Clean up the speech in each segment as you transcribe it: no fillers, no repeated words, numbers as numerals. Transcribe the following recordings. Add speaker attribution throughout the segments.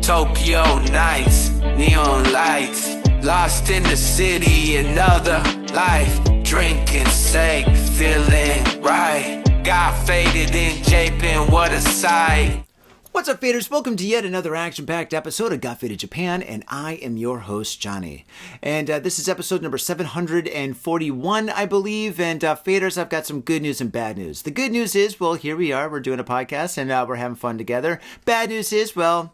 Speaker 1: Tokyo nights, neon lights, lost in the city, another life. Drinking sake, feeling right. Got faded in Japan, what a sight.
Speaker 2: What's up, faders? Welcome to yet another action-packed episode of Got Faded Japan, and I am your host, Johnny. And this is episode number 741, I believe. And faders, I've got some good news and bad news. The good news is, well, here we are. We're doing a podcast, and we're having fun together. Bad news is, well,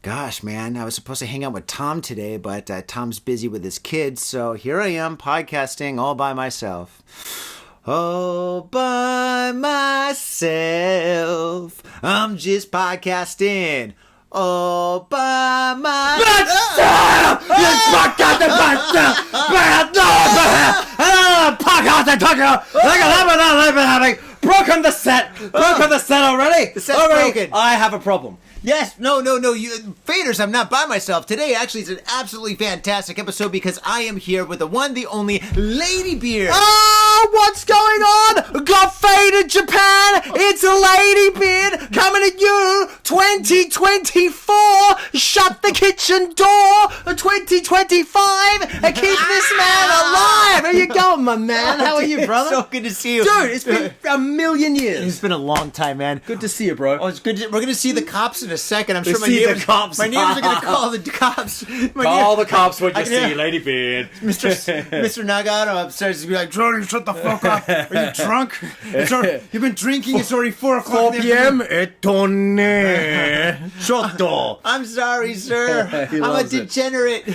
Speaker 2: gosh, man, I was supposed to hang out with Tom today, but Tom's busy with his kids, so here I am podcasting all by myself. All by myself, I'm just podcasting all by myself.
Speaker 3: Broken the set already.
Speaker 2: The set's broken.
Speaker 3: I have a problem.
Speaker 2: Yes, no, you faders, I'm not by myself. Today, actually, is an absolutely fantastic episode because I am here with the one, the only Ladybeard.
Speaker 3: Oh, what's going on? Got Faded Japan. It's Ladybeard coming at you. 2024. Shut the kitchen door. 2025. And keep this man alive. How you going, my man? How are you, brother?
Speaker 2: So good to see you.
Speaker 3: Dude, it's been a million years.
Speaker 2: It's been a long time, man.
Speaker 3: Good to see you, bro.
Speaker 2: Oh, it's good. We're going to see the cops in a second. I'm sure my
Speaker 3: see the
Speaker 2: neighbors,
Speaker 3: cops.
Speaker 2: my neighbors are going to call the cops.
Speaker 3: Call the cops when you see
Speaker 2: yeah.
Speaker 3: Ladybeard.
Speaker 2: Mr. Nagato upstairs will be like, Jordan, shut the fuck up. Are you drunk? You've been drinking. It's already 4 o'clock.
Speaker 3: 4 p.m. Etone. Shotto.
Speaker 2: I'm sorry, sir. I'm a degenerate.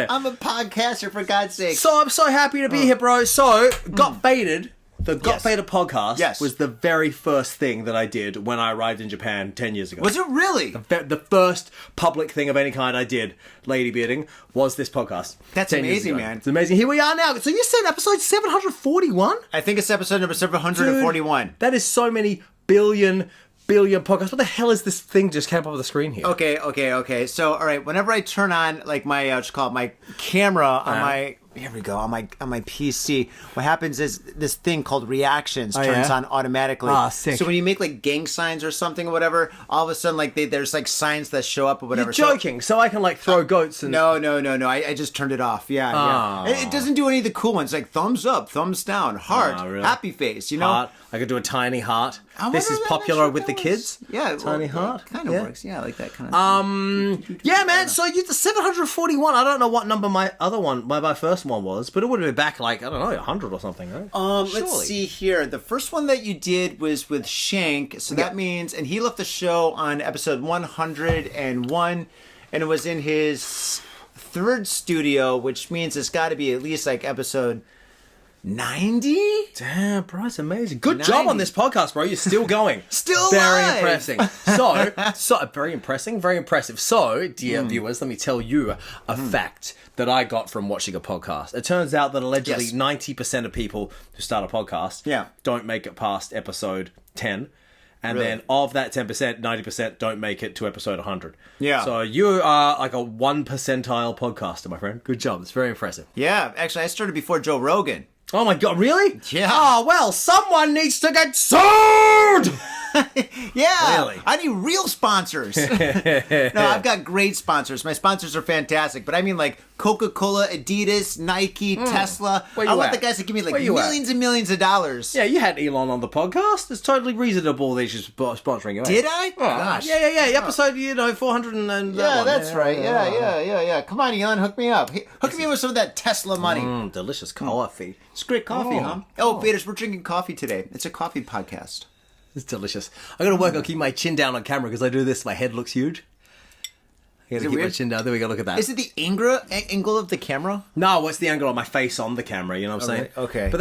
Speaker 2: I'm a podcaster, for God's sake.
Speaker 3: So I'm so happy to be here, bro. So, Got Faded. The Got
Speaker 2: Yes.
Speaker 3: Faded podcast
Speaker 2: Yes.
Speaker 3: was the very first thing that I did when I arrived in Japan 10 years ago.
Speaker 2: Was it really?
Speaker 3: The first public thing of any kind I did, ladybearding, was this podcast.
Speaker 2: That's
Speaker 3: 10 years
Speaker 2: amazing,
Speaker 3: ago.
Speaker 2: man.
Speaker 3: It's amazing. Here we are now. So you said episode 741?
Speaker 2: I think it's episode number 741.
Speaker 3: Dude, that is so many billion podcasts. What the hell is this thing just came up on the screen here?
Speaker 2: Okay. So, all right, whenever I turn on, like, my, just call it my camera on my... Here we go, on my PC. What happens is this thing called reactions turns on automatically.
Speaker 3: Ah, sick.
Speaker 2: So when you make like gang signs or something or whatever, all of a sudden like there's like signs that show up or whatever.
Speaker 3: You're joking. So I can like throw goats and...
Speaker 2: No. I just turned it off. Yeah. It doesn't do any of the cool ones like thumbs up, thumbs down, heart,
Speaker 3: really?
Speaker 2: happy face, you know?
Speaker 3: Heart. I could do a tiny heart.
Speaker 2: I
Speaker 3: This
Speaker 2: wonder
Speaker 3: is
Speaker 2: if
Speaker 3: popular
Speaker 2: that
Speaker 3: with the kids.
Speaker 2: Yeah.
Speaker 3: Tiny heart.
Speaker 2: Kind of
Speaker 3: Yeah.
Speaker 2: works. Yeah, like that kind of
Speaker 3: Yeah, man. So you the 741. I don't know what number my first one was, but it would have been back like, I don't know, 100 or something, right?
Speaker 2: Let's
Speaker 3: Surely.
Speaker 2: see here. The first one that you did was with Shank, so that means, and he left the show on episode 101, and it was in his third studio, which means it's got to be at least like episode 90?
Speaker 3: Damn, bro, it's amazing. Good job
Speaker 2: 90.
Speaker 3: on this podcast, bro. You're still going.
Speaker 2: Still
Speaker 3: very
Speaker 2: alive.
Speaker 3: impressive. So very impressive. So, dear viewers, let me tell you a fact that I got from watching a podcast. It turns out that allegedly 90% of people who start a podcast don't make it past episode 10. And
Speaker 2: Really?
Speaker 3: then of that 10%, 90% don't make it to episode 100.
Speaker 2: Yeah.
Speaker 3: So you are like a 1 percentile podcaster, my friend. Good job. It's very impressive.
Speaker 2: Yeah, actually, I started before Joe Rogan.
Speaker 3: Oh my God, really?
Speaker 2: Yeah.
Speaker 3: Oh, well, someone needs to get sued!
Speaker 2: Yeah,
Speaker 3: Really?
Speaker 2: I need real sponsors. No, I've got great sponsors. My sponsors are fantastic, but I mean like Coca-Cola, Adidas, Nike, Tesla.
Speaker 3: Where
Speaker 2: I
Speaker 3: you
Speaker 2: want
Speaker 3: at?
Speaker 2: the guys that give me like
Speaker 3: Where you at?
Speaker 2: millions and millions of dollars.
Speaker 3: Yeah, you had Elon on the podcast. It's totally reasonable that you're sponsoring you.
Speaker 2: Did I?
Speaker 3: Oh,
Speaker 2: Gosh.
Speaker 3: Yeah. Episode, 400 and that
Speaker 2: Yeah,
Speaker 3: one.
Speaker 2: that's right. Yeah. Come on, Elon, hook me up. Hook me up with some of that Tesla money.
Speaker 3: Delicious coffee.
Speaker 2: It's great coffee, huh? Oh, Faders, we're drinking coffee today. It's a coffee podcast.
Speaker 3: It's delicious. I gotta work on keeping my chin down on camera because I do this, my head looks huge. I gotta keep my chin down. There we go, look at that.
Speaker 2: Is it the angle of the camera?
Speaker 3: No, what's the angle of my face on the camera? You know what I'm saying?
Speaker 2: Okay.
Speaker 3: But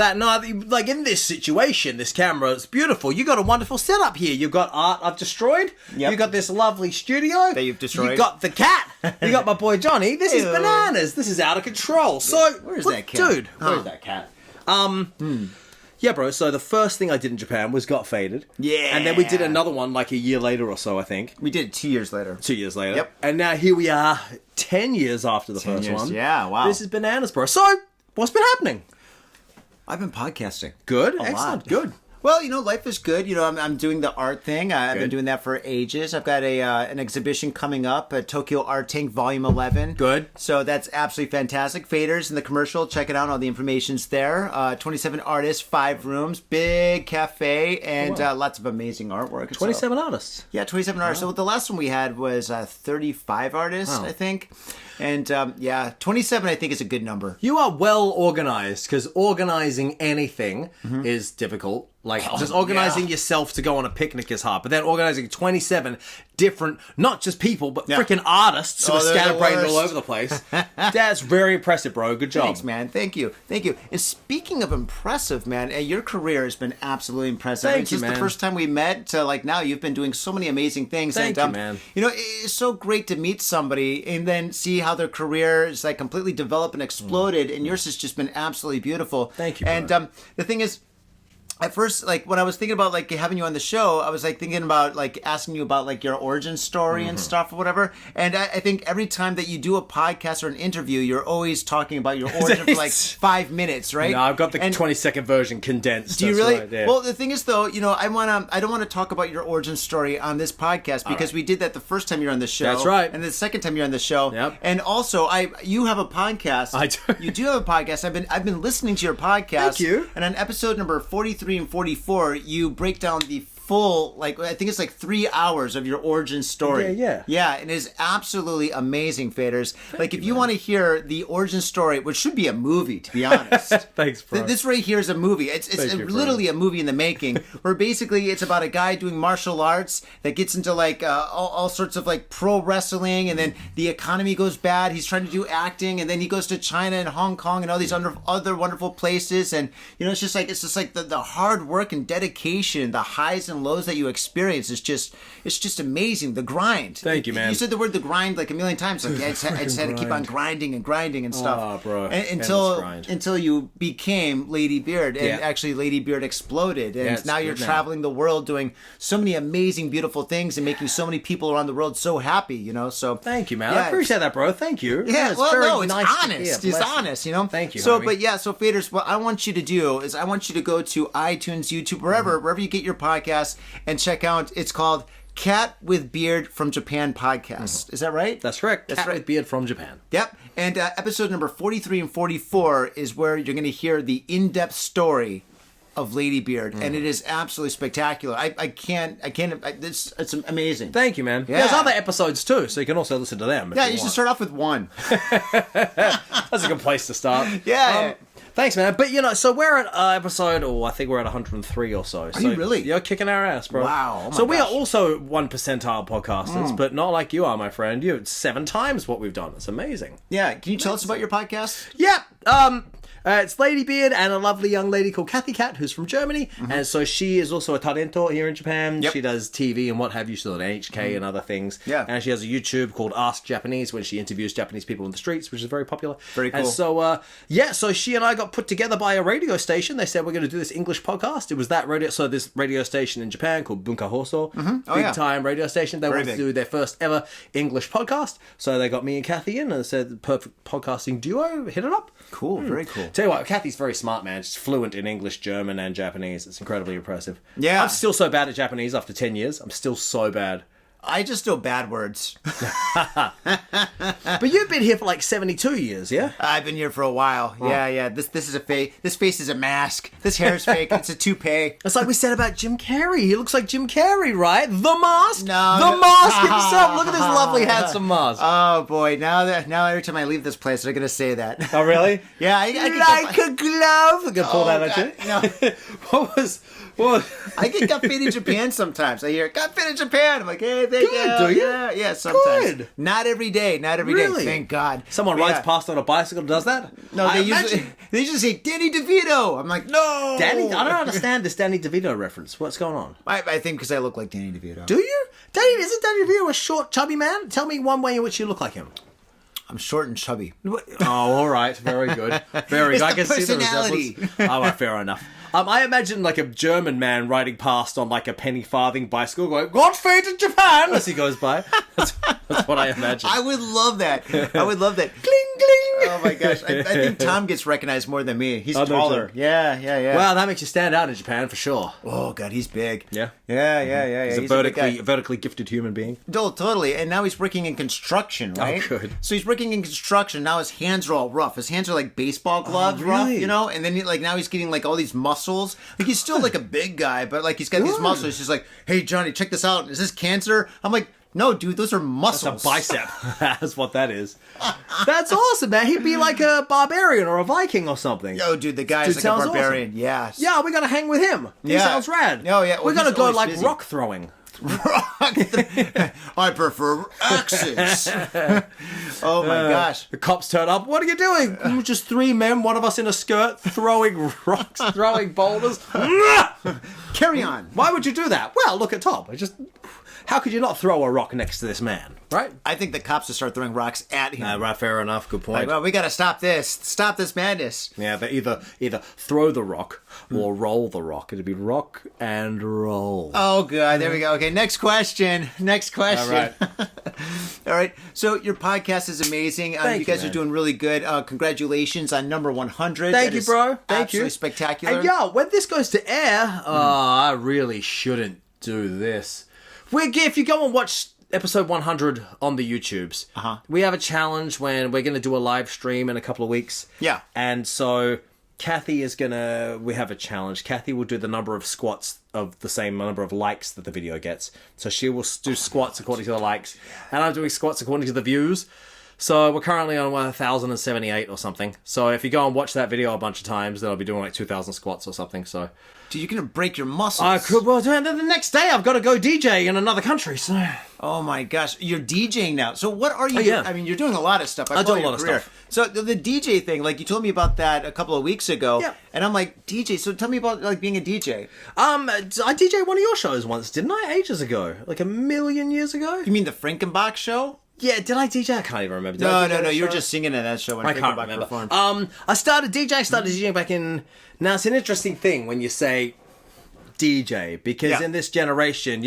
Speaker 3: like in this situation, this camera is beautiful. You got a wonderful setup here. You've got art I've destroyed.
Speaker 2: Yep.
Speaker 3: You got this lovely studio
Speaker 2: That you've destroyed.
Speaker 3: You got the cat. You got my boy Johnny. This is
Speaker 2: Ew.
Speaker 3: bananas. This is out of control. So
Speaker 2: Where's that cat?
Speaker 3: dude? Where's that cat? Yeah, bro, so the first thing I did in Japan was Got Faded.
Speaker 2: Yeah.
Speaker 3: And then we did another one like a year later or so, I think.
Speaker 2: We did it 2 years later.
Speaker 3: 2 years later.
Speaker 2: Yep.
Speaker 3: And now here we are, 10 years after the first
Speaker 2: years.
Speaker 3: one.
Speaker 2: Yeah, wow.
Speaker 3: This is bananas, bro. So, what's been happening?
Speaker 2: I've been podcasting.
Speaker 3: Good.
Speaker 2: A
Speaker 3: Excellent.
Speaker 2: lot.
Speaker 3: Good.
Speaker 2: Well, life is good. I'm doing the art thing. I've been
Speaker 3: Good.
Speaker 2: doing that for ages. I've got an exhibition coming up at Tokyo Art Tank Volume 11.
Speaker 3: Good.
Speaker 2: So that's absolutely fantastic. Faders in the commercial. Check it out. All the information's there. 27 artists, 5 rooms, big cafe, and lots of amazing artwork.
Speaker 3: 27 artists.
Speaker 2: Yeah, 27 artists. So the last one we had was 35 artists, I think. And 27 I think is a good number.
Speaker 3: You are well organized, because organizing anything is difficult. Like, just organizing yourself to go on a picnic is hard. But then organizing 27 different, not just people, but freaking artists who are
Speaker 2: they're the
Speaker 3: scatterbrained all
Speaker 2: worst.
Speaker 3: over the place. That's very impressive, bro. Good job.
Speaker 2: Thanks, man. Thank you. And speaking of impressive, man, your career has been absolutely impressive.
Speaker 3: Thank you,
Speaker 2: Since
Speaker 3: man.
Speaker 2: the first time we met to like now, you've been doing so many amazing things.
Speaker 3: Thank you, man.
Speaker 2: It's so great to meet somebody and then see how their career is like completely developed and exploded, and yours has just been absolutely beautiful.
Speaker 3: Thank you,
Speaker 2: And
Speaker 3: bro.
Speaker 2: the thing is, at first, like when I was thinking about like having you on the show, I was like thinking about like asking you about like your origin story and stuff or whatever. And I think every time that you do a podcast or an interview, you're always talking about your origin for like 5 minutes, right?
Speaker 3: No, I've got the
Speaker 2: And
Speaker 3: 20-second version condensed.
Speaker 2: do you
Speaker 3: That's
Speaker 2: really?
Speaker 3: right, yeah.
Speaker 2: Well, the thing is, though, I don't want to talk about your origin story on this podcast because we did that the first time you're on the show.
Speaker 3: That's right.
Speaker 2: And the second time you're on the show.
Speaker 3: Yep.
Speaker 2: And also, you have a podcast.
Speaker 3: I do.
Speaker 2: You do have a podcast. I've been listening to your podcast.
Speaker 3: Thank you.
Speaker 2: And on episode number 43 and 44, you break down the full, like, I think it's like 3 hours of your origin story.
Speaker 3: Yeah.
Speaker 2: Yeah, and it is absolutely amazing, Faders. Like, if you want to hear the origin story, which should be a movie, to be honest.
Speaker 3: Thanks, bro.
Speaker 2: This right here is a movie. It's
Speaker 3: Thank you, bro.
Speaker 2: literally a movie in the making, where basically it's about a guy doing martial arts that gets into like all sorts of like pro wrestling, and then the economy goes bad. He's trying to do acting, and then he goes to China and Hong Kong and all these other wonderful places, and it's just like the hard work and dedication, the highs and lows that you experience is just amazing. The grind.
Speaker 3: Thank you, man.
Speaker 2: You said the word the grind like a million times. Like I just had to keep on grinding and stuff.
Speaker 3: Oh, bro. Endless
Speaker 2: Until
Speaker 3: grind.
Speaker 2: until you became Ladybeard, and
Speaker 3: Yeah.
Speaker 2: actually Ladybeard exploded, and
Speaker 3: it's
Speaker 2: now you're
Speaker 3: good now.
Speaker 2: traveling the world doing so many amazing, beautiful things and making so many people around the world so happy. So
Speaker 3: Thank you, man.
Speaker 2: Yeah,
Speaker 3: I appreciate that, bro. Thank you.
Speaker 2: yeah,
Speaker 3: it's
Speaker 2: well,
Speaker 3: very
Speaker 2: no, it's
Speaker 3: nice to
Speaker 2: honest.
Speaker 3: hear.
Speaker 2: It's
Speaker 3: Bless you.
Speaker 2: honest,
Speaker 3: Thank you,
Speaker 2: So,
Speaker 3: homie.
Speaker 2: but yeah, so Faders, what I want you to do is I want you to go to iTunes, YouTube, wherever you get your podcast, and check out. It's called Cat with Beard from Japan podcast. Is that right?
Speaker 3: That's correct.
Speaker 2: That's
Speaker 3: Cat
Speaker 2: right.
Speaker 3: with Beard from Japan.
Speaker 2: Yep. And episode number 43 and 44 is where you're going to hear the in-depth story of Ladybeard, and it is absolutely spectacular. It's amazing.
Speaker 3: Thank you, man.
Speaker 2: Yeah.
Speaker 3: There's other episodes too, so you can also listen to them.
Speaker 2: Yeah,
Speaker 3: if
Speaker 2: you should
Speaker 3: want.
Speaker 2: start off with one.
Speaker 3: That's a good place to start.
Speaker 2: Yeah.
Speaker 3: Thanks, man. But so we're at episode, I think we're at 103 or so. Are
Speaker 2: you really?
Speaker 3: You're kicking our ass, bro.
Speaker 2: Wow. Oh my
Speaker 3: so we are
Speaker 2: gosh.
Speaker 3: also 1 percentile podcasters, but not like you are, my friend. You're 7 times what we've done. It's amazing.
Speaker 2: Yeah. Can you tell us about your podcast?
Speaker 3: Yeah. It's Ladybeard and a lovely young lady called Kathy Cat, who's from Germany. And so she is also a talento here in Japan.
Speaker 2: Yep.
Speaker 3: She does TV and what have you. She's on NHK and other things.
Speaker 2: Yeah.
Speaker 3: And she has a YouTube called Ask Japanese, when she interviews Japanese people in the streets, which is very popular.
Speaker 2: Very cool.
Speaker 3: And so, so she and I got put together by a radio station. They said, we're going to do this English podcast. It was that radio. So this radio station in Japan called Bunka Hoso,
Speaker 2: Oh, yeah.
Speaker 3: big time radio station. They
Speaker 2: Very
Speaker 3: wanted
Speaker 2: big.
Speaker 3: to do their first ever English podcast. So they got me and Kathy in and said, perfect podcasting duo, hit it up.
Speaker 2: Cool. Very cool.
Speaker 3: Tell you what, Kathy's very smart, man. She's fluent in English, German, and Japanese. It's incredibly impressive.
Speaker 2: Yeah.
Speaker 3: I'm still so bad at Japanese after 10 years. I'm still so bad.
Speaker 2: I just know bad words.
Speaker 3: But you've been here for like 72 years, yeah?
Speaker 2: I've been here for a while. Yeah. This is a fake. This face is a mask. This hair is fake. It's a toupee.
Speaker 3: It's like we said about Jim Carrey. He looks like Jim Carrey, right? The Mask?
Speaker 2: No.
Speaker 3: The Mask himself. Look at this lovely, handsome mask.
Speaker 2: Oh boy! Now every time I leave this place, they're gonna say that.
Speaker 3: Oh, really?
Speaker 2: Yeah, I get
Speaker 3: Like a glove. I'm going to pull that at you.
Speaker 2: No,
Speaker 3: What?
Speaker 2: I get got fit in Japan sometimes. I hear got fit in Japan. I'm like, hey, thank
Speaker 3: Good,
Speaker 2: you.
Speaker 3: do you?
Speaker 2: Yeah, sometimes.
Speaker 3: Good.
Speaker 2: Not every day.
Speaker 3: Really?
Speaker 2: Thank God.
Speaker 3: Someone
Speaker 2: But
Speaker 3: rides
Speaker 2: yeah.
Speaker 3: past on a bicycle and does that?
Speaker 2: No,
Speaker 3: I
Speaker 2: they usually say Danny DeVito. I'm like, no,
Speaker 3: Danny? I don't understand this Danny DeVito reference. What's going on?
Speaker 2: I think because I look like Danny DeVito.
Speaker 3: Do you? Isn't Danny DeVito a short, chubby man? Tell me one way in which you look like him.
Speaker 2: I'm short and chubby.
Speaker 3: Oh, all right. Very good. Very
Speaker 2: It's
Speaker 3: good. I
Speaker 2: the
Speaker 3: can see the
Speaker 2: personality.
Speaker 3: resemblance. All right, fair enough. I imagine like a German man riding past on like a penny farthing bicycle going, God fade to Japan, as he goes by. That's what I imagine.
Speaker 2: I would love that. I would love that.
Speaker 3: Gling, gling.
Speaker 2: Oh my gosh. I think Tom gets recognized more than me. He's taller. Yeah.
Speaker 3: Wow, that makes you stand out in Japan for sure.
Speaker 2: Oh god, he's big.
Speaker 3: Yeah.
Speaker 2: Yeah.
Speaker 3: He's a vertically gifted human being.
Speaker 2: Oh, totally. And now he's working in construction, right?
Speaker 3: Oh, good.
Speaker 2: So he's working in construction. Now his hands are all rough. His hands are like baseball gloves rough,
Speaker 3: really?
Speaker 2: you know? And then now he's getting like all these muscles. Like he's still like a big guy, but like he's got these muscles. He's just like, hey Johnny, check this out. Is this cancer? I'm like, no, dude, those are muscles.
Speaker 3: That's a bicep. That's what that is. That's awesome, man. He'd be like a barbarian or a Viking or something.
Speaker 2: Yo, dude, the guy's like a barbarian.
Speaker 3: Awesome.
Speaker 2: Yes.
Speaker 3: Yeah, we gotta hang with him. He sounds rad.
Speaker 2: Oh, yeah. Well,
Speaker 3: we gotta go like
Speaker 2: busy.
Speaker 3: rock throwing.
Speaker 2: I prefer axes. Oh my gosh.
Speaker 3: The cops turn up. What are you doing? We're just three men, one of us in a skirt, throwing rocks, throwing boulders.
Speaker 2: Carry on.
Speaker 3: Why would you do that? Well, look at Tom. How could you not throw a rock next to this man, right?
Speaker 2: I think the cops will start throwing rocks at him.
Speaker 3: Right, fair enough. Good point.
Speaker 2: Like, well, we gotta stop this madness.
Speaker 3: Yeah, they either throw the rock or roll the rock. It'd be rock and roll.
Speaker 2: Oh, God. There we go. Okay, next question.
Speaker 3: All right.
Speaker 2: All right. So your podcast is amazing. You guys are doing really good. Congratulations on number 100.
Speaker 3: Thank you, bro. Thank you.
Speaker 2: Absolutely spectacular.
Speaker 3: And when this goes to air, I really shouldn't do this. If you go and watch episode 100 on the YouTubes, we have a challenge when we're going to do a live stream in a couple of weeks.
Speaker 2: Yeah.
Speaker 3: And so Kathy we have a challenge. Kathy will do the number of squats of the same number of likes that the video gets. So she will do squats according to the likes. And I'm doing squats according to the views. So we're currently on 1,078 or something. So if you go and watch that video a bunch of times, then I'll be doing like 2,000 squats or something. So,
Speaker 2: dude, you're gonna break your muscles.
Speaker 3: I could. Well, and then the next day I've got to go DJ in another country. So,
Speaker 2: oh my gosh, you're DJing now. So what are you?
Speaker 3: Yeah.
Speaker 2: I mean, you're doing a lot of stuff.
Speaker 3: I do a lot of stuff.
Speaker 2: So the DJ thing, like you told me about that a couple of weeks ago.
Speaker 3: Yeah.
Speaker 2: And I'm like, DJ. So tell me about like being a DJ.
Speaker 3: I DJed one of your shows once, didn't I? Ages ago, like 1,000,000 years ago.
Speaker 2: You mean the Frankenbach show?
Speaker 3: Yeah, did I DJ? I can't even remember.
Speaker 2: No. You were just singing in that show when
Speaker 3: I can't remember. I started DJing back in... Now, it's an interesting thing when you say DJ, because in this generation,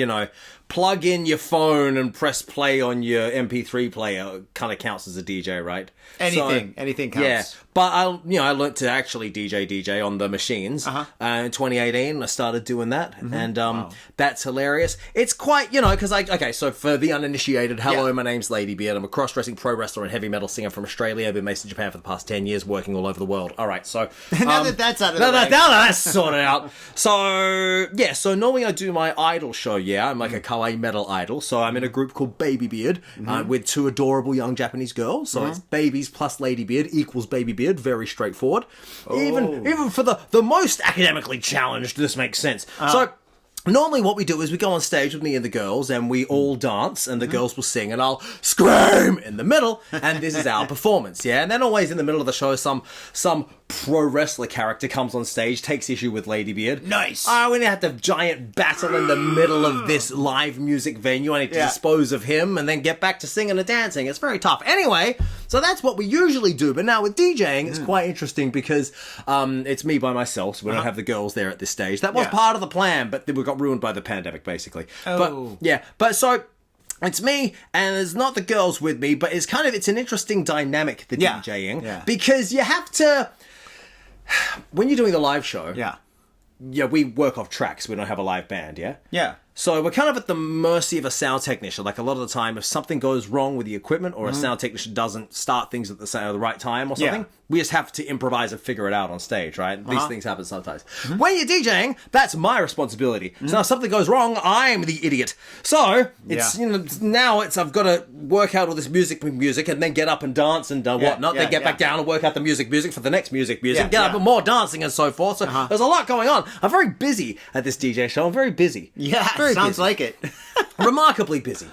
Speaker 3: plug in your phone and press play on your MP3 player kind of counts as a DJ, right?
Speaker 2: Anything counts.
Speaker 3: Yeah, but I learned to actually DJ on the machines. In 2018, I started doing that, and that's hilarious. It's quite, because so for the uninitiated, hello, my name's Ladybeard. I'm a cross-dressing pro wrestler and heavy metal singer from Australia. I've been based in Japan for the past 10 years, working all over the world. All right, so
Speaker 2: now that's out of the way.
Speaker 3: Now that's sorted out. So normally I do my idol show. I'm like a kawaii metal idol. So I'm in a group called Babybeard with two adorable young Japanese girls. So it's babies plus Ladybeard equals Babybeard. Very straightforward. Even for the most academically challenged, this makes sense. So normally what we do is we go on stage with me and the girls and we all dance and the girls will sing and I'll scream in the middle and this is our performance, And then always in the middle of the show some pro wrestler character comes on stage, takes issue with Ladybeard.
Speaker 2: Nice.
Speaker 3: We need to have the giant battle in the middle of this live music venue. I need to dispose of him and then get back to singing and dancing. It's very tough. Anyway, so that's what we usually do. But now with DJing, it's quite interesting because it's me by myself, so we don't have the girls there at this stage. That was part of the plan, but then we got ruined by the pandemic, basically. But so... It's me, and there's not the girls with me, but it's an interesting dynamic, the DJing, because you have to, when you're doing the live show, we work off tracks, we don't have a live band, So we're kind of at the mercy of a sound technician. Like a lot of the time, if something goes wrong with the equipment or a sound technician doesn't start things at the right time or something, we just have to improvise and figure it out on stage, right? These things happen sometimes. When you're DJing, that's my responsibility. So now if something goes wrong, I'm the idiot. So it's now I've got to work out all this music and then get up and dance and whatnot. Then get back down and work out the music for the next music. Get up and more dancing and so forth. So there's a lot going on. I'm very busy at this DJ show. I'm very busy.
Speaker 2: Very sounds busy. Like it.
Speaker 3: Remarkably busy.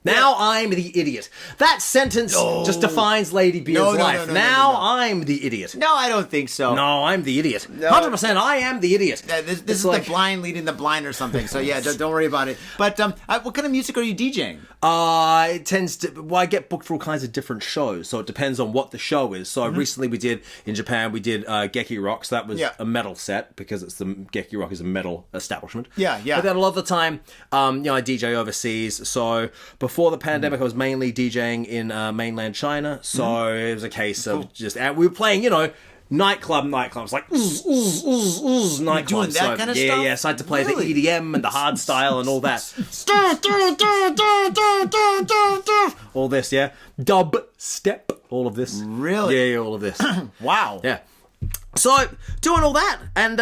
Speaker 3: Now I'm the idiot. That sentence just defines Ladybeard's life. Now I'm the idiot.
Speaker 2: No, I don't think so.
Speaker 3: No, I'm the idiot. 100%, I am the idiot.
Speaker 2: This is like the blind leading the blind or something. So don't worry about it. But what kind of music are you DJing?
Speaker 3: It tends to... Well, I get booked for all kinds of different shows, so it depends on what the show is. So recently in Japan, we did Geki Rock, so that was a metal set, because Geki Rock is a metal establishment.
Speaker 2: Yeah.
Speaker 3: But then a lot of the time, I DJ overseas, so before
Speaker 4: before the pandemic, I was mainly DJing in mainland China, so it was a case of we were playing, nightclubs, like nightclubs.
Speaker 2: doing that kind of stuff?
Speaker 4: Yeah, so I had to play the EDM and the hard style and all that. All this, yeah. Dub step, all of this.
Speaker 2: Really?
Speaker 4: Yeah, all of this.
Speaker 2: Wow.
Speaker 4: Yeah. So, doing all that, and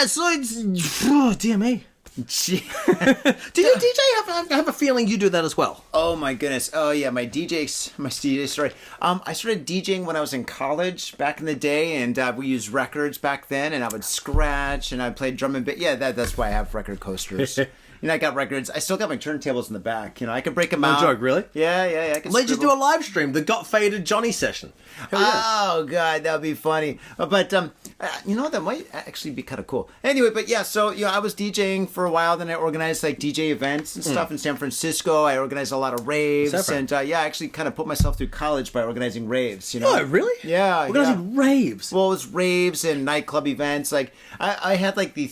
Speaker 4: so it's, dear me. Do you DJ? I have a feeling you do that as well.
Speaker 2: Oh my goodness. Oh yeah, my DJ story. I started DJing when I was in college back in the day, and we used records back then, and I would scratch, and I played drum and bass. Yeah, that's why I have record coasters. I got records. I still got my turntables in the back. I can break them out.
Speaker 4: No joke, really?
Speaker 2: Yeah. I can
Speaker 4: Let's just do a live stream, the Got Faded Johnny session.
Speaker 2: Oh god, that would be funny. But that might actually be kind of cool. Anyway, but yeah, so I was DJing for a while. Then I organized like DJ events and stuff in San Francisco. I organized a lot of raves, and I actually kind of put myself through college by organizing raves.
Speaker 4: Oh, really?
Speaker 2: Yeah,
Speaker 4: organizing raves.
Speaker 2: Well, it was raves and nightclub events. Like I had like the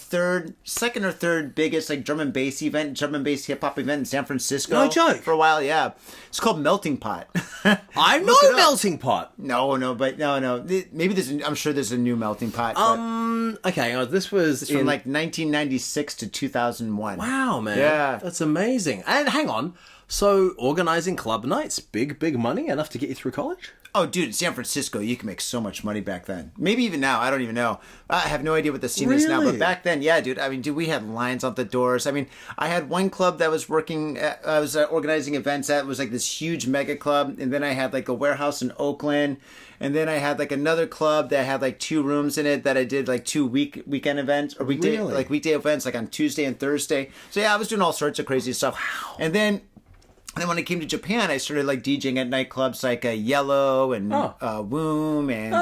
Speaker 2: second or third biggest like drum and bass hip hop event in San Francisco.
Speaker 4: No joke.
Speaker 2: For a while, yeah. It's called Melting Pot.
Speaker 4: I know Melting Pot.
Speaker 2: No. Maybe I'm sure there's a new Melting Pot.
Speaker 4: Okay, this was
Speaker 2: from like 1996 to 2001.
Speaker 4: Wow, man.
Speaker 2: Yeah.
Speaker 4: That's amazing. And hang on. So, organizing club nights, big money, enough to get you through college?
Speaker 2: Oh, dude, in San Francisco, you can make so much money back then. Maybe even now. I don't even know. I have no idea what the scene is now. But back then, yeah, dude. I mean, we had lines out the doors. I mean, I had one club that was working. I was organizing events at. It was like this huge mega club. And then I had like a warehouse in Oakland. And then I had like another club that had like 2 rooms in it that I did like 2 weekend events or weekday events like on Tuesday and Thursday. So yeah, I was doing all sorts of crazy stuff. Wow. And then when I came to Japan, I started like DJing at nightclubs like Yellow and Womb and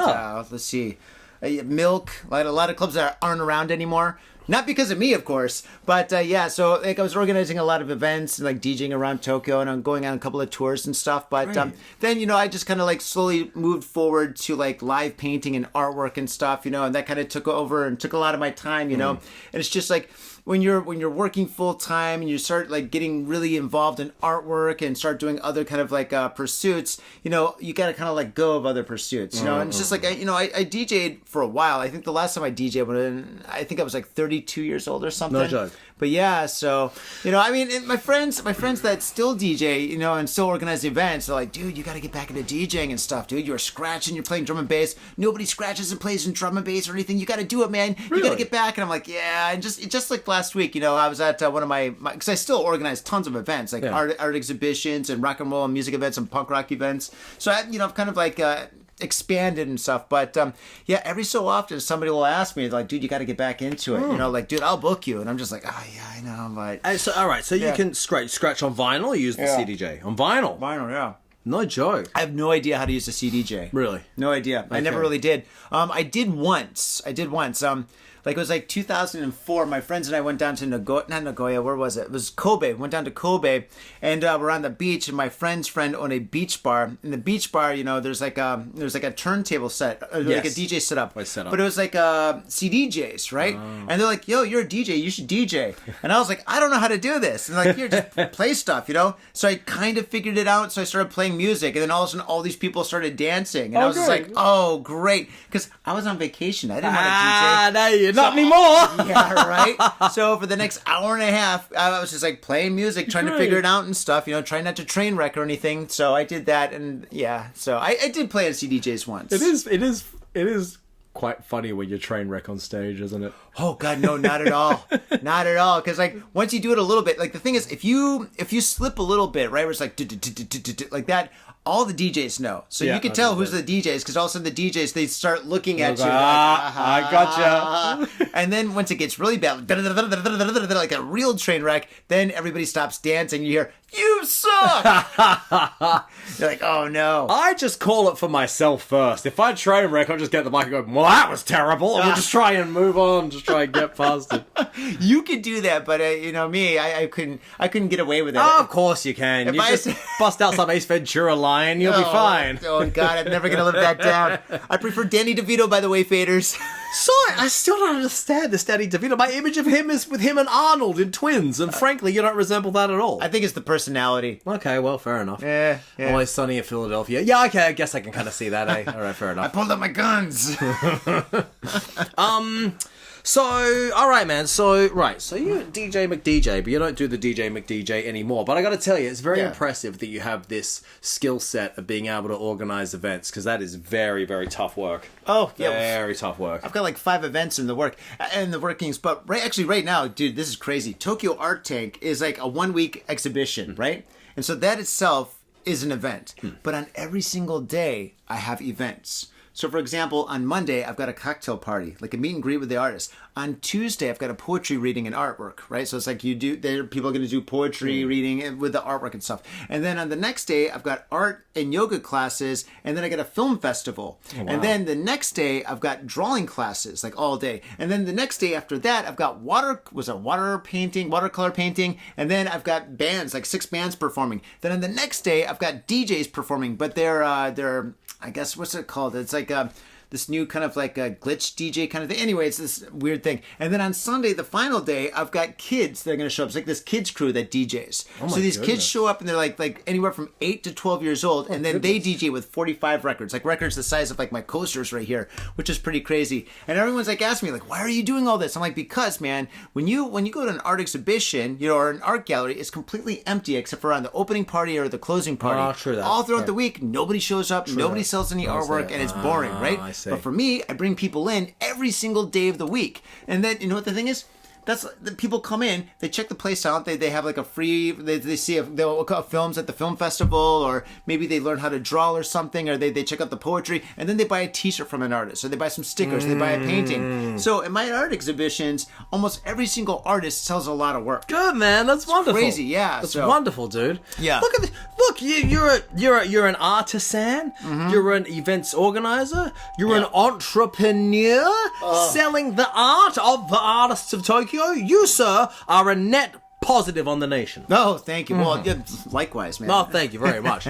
Speaker 2: let's see, Milk. A lot of clubs that aren't around anymore. Not because of me, of course, but so like I was organizing a lot of events and like DJing around Tokyo, and I'm going on a couple of tours and stuff. But then I just kind of like slowly moved forward to like live painting and artwork and stuff, and that kind of took over and took a lot of my time, and it's just like when you're working full time and you start like getting really involved in artwork and start doing other kind of like pursuits, you got to kind of let go of other pursuits, and it's just like I DJ'd for a while. I think the last time I DJ'd I think I was like 32 years old or something.
Speaker 4: No joke.
Speaker 2: But yeah, so I mean, my friends that still DJ, and still organize events, they're like, dude, you got to get back into DJing and stuff, dude. You're scratching, you're playing drum and bass. Nobody scratches and plays in drum and bass or anything. You got to do it, man. You got to get back. And I'm like, yeah. And just like last week, I was at one of my because I still organize tons of events like art exhibitions and rock and roll and music events and punk rock events. So I've kind of like expanded and stuff, but every so often somebody will ask me like, dude, you got to get back into it, like, dude, I'll book you, and I'm just like, oh yeah, I know, but
Speaker 4: so all right, so you can scratch on vinyl or use the CDJ on vinyl.
Speaker 2: Yeah.
Speaker 4: No joke.
Speaker 2: I have no idea how to use the CDJ.
Speaker 4: Really?
Speaker 2: No idea. Okay. I never really did. I did once. Like it was like 2004. My friends and I went down to not Nagoya. Where was it? It was Kobe. Went down to Kobe, and we're on the beach. And my friend's friend owned a beach bar. In the beach bar, there's like a turntable set, like a DJ setup. But it was like CDJs, right? Oh. And they're like, "Yo, you're a DJ. You should DJ." And I was like, "I don't know how to do this." And like, "Here, just play stuff," So I kind of figured it out. So I started playing music, and then all of a sudden, all these people started dancing, and I was just like, "Oh, great!" Because I was on vacation. I didn't want to DJ.
Speaker 4: Not anymore.
Speaker 2: Yeah, right. So for the next hour and a half, I was just like playing music, trying to figure it out and stuff. Trying not to train wreck or anything. So I did that, and so I did play at CDJs once.
Speaker 4: It is quite funny when you train wreck on stage, isn't it?
Speaker 2: Oh God, no, not at all, not at all. Because like once you do it a little bit, like the thing is, if you slip a little bit, right, where it's like like that. All the DJs know. So you can tell who's the DJs because all of a sudden the DJs, they start looking at you.
Speaker 4: I gotcha.
Speaker 2: And then once it gets really bad, like a real train wreck, then everybody stops dancing. You hear, "You suck!" You're like, oh no.
Speaker 4: I just call it for myself first. If I train wreck, I'll just get the mic and go, "Well, that was terrible." And we'll just try and move on, just try and get past it.
Speaker 2: You could do that, but me, I couldn't get away with it.
Speaker 4: Oh, of course you can. You just bust out some Ace Ventura line. You'll be fine.
Speaker 2: Oh God, I'm never gonna live that down. I prefer Danny DeVito, by the way, faders.
Speaker 4: So, I still don't understand this Danny DeVito. My image of him is with him and Arnold in Twins, and frankly, you don't resemble that at all.
Speaker 2: I think it's the personality.
Speaker 4: Okay, well, fair enough.
Speaker 2: Yeah.
Speaker 4: Always Sunny in Philadelphia. Yeah, okay, I guess I can kind of see that, eh? All right, fair
Speaker 2: I
Speaker 4: enough.
Speaker 2: pulled out my guns.
Speaker 4: So, all right, man. So you're DJ McDJ, but you don't do the DJ McDJ anymore. But I got to tell you, it's very impressive that you have this skill set of being able to organize events, because that is very, very tough work.
Speaker 2: Oh, yeah.
Speaker 4: Very tough work.
Speaker 2: I've got like 5 events in the workings, but right now, dude, this is crazy. Tokyo Art Tank is like a 1-week exhibition, right? And so that itself is an event. But on every single day, I have events. So, for example, on Monday, I've got a cocktail party, like a meet and greet with the artist. On Tuesday, I've got a poetry reading and artwork, right? So it's like people are going to do poetry reading with the artwork and stuff. And then on the next day, I've got art and yoga classes, and then I got a film festival. Oh, wow. And then the next day, I've got drawing classes, like all day. And then the next day after that, I've got watercolor painting, and then I've got bands, like 6 bands performing. Then on the next day, I've got DJs performing, but they're I guess, what's it called? It's like this new kind of like a glitch DJ kind of thing. Anyway, it's this weird thing. And then on Sunday, the final day, I've got kids that are going to show up. It's like this kids crew that DJs. So these kids show up and they're like anywhere from 8 to 12 years old. And then they DJ with 45 records, like records the size of like my coasters right here, which is pretty crazy. And everyone's like asking me like, why are you doing all this? I'm like, because, man, when you go to an art exhibition, or an art gallery, it's completely empty except for on the opening party or the closing party.
Speaker 4: Oh, true that.
Speaker 2: All throughout the week, nobody shows up, nobody sells any artwork, and it's boring, right?
Speaker 4: I see.
Speaker 2: But for me, I bring people in every single day of the week. And then, you know what the thing is? That's the people come in, they check the place out, they have like a free, they see films at the film festival, or maybe they learn how to draw or something, or they check out the poetry, and then they buy a t-shirt from an artist, or they buy some stickers, they buy a painting. So in my art exhibitions, almost every single artist sells a lot of work.
Speaker 4: Good, man. That's wonderful.
Speaker 2: Crazy, yeah.
Speaker 4: That's wonderful, dude.
Speaker 2: Yeah.
Speaker 4: Look at this. Look, you're an artisan. You're an events organizer. You're an entrepreneur selling the art of the artists of Tokyo. You, sir, are a net positive on the nation.
Speaker 2: Oh, thank you. Well, yeah, likewise, man.
Speaker 4: Oh, thank you very much.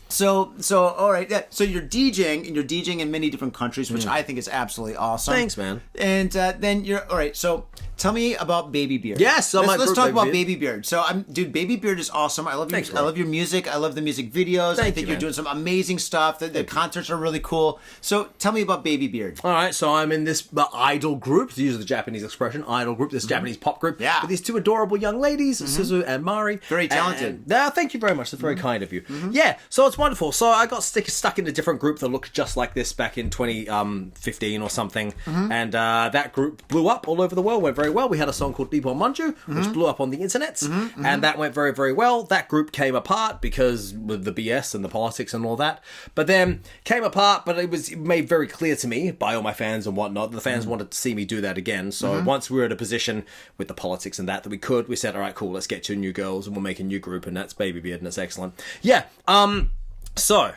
Speaker 2: So all right, yeah. So you're DJing, and you're DJing in many different countries, which I think is absolutely awesome.
Speaker 4: Thanks, man.
Speaker 2: And then you're all right. So tell me about Babybeard.
Speaker 4: Yes, so
Speaker 2: let's talk about Babybeard. So dude, Babybeard is awesome. I love your,
Speaker 4: Thanks,
Speaker 2: I love your music. I love the music videos. I think you're doing some amazing stuff. The concerts are really cool. So tell me about Babybeard.
Speaker 4: All right, so I'm in this idol group, to use the Japanese expression, idol group, this Japanese pop group, with these 2 adorable young ladies, Suzu and Mari.
Speaker 2: Very talented.
Speaker 4: Thank you very much. That's very kind of you. Yeah, so it's wonderful. So I got stuck in a different group that looked just like this back in 2015 or something, and that group blew up all over the world, went very well. We had a song called Nippon Manju, which blew up on the internet, and that went very, very well. That group came apart because with the BS and the politics and all that, but then came apart, but it was made very clear to me by all my fans and whatnot, the fans wanted to see me do that again. So once we were in a position with the politics and that we said, all right, cool, let's get 2 new girls and we'll make a new group, and that's Babybeard, and it's excellent. Yeah, so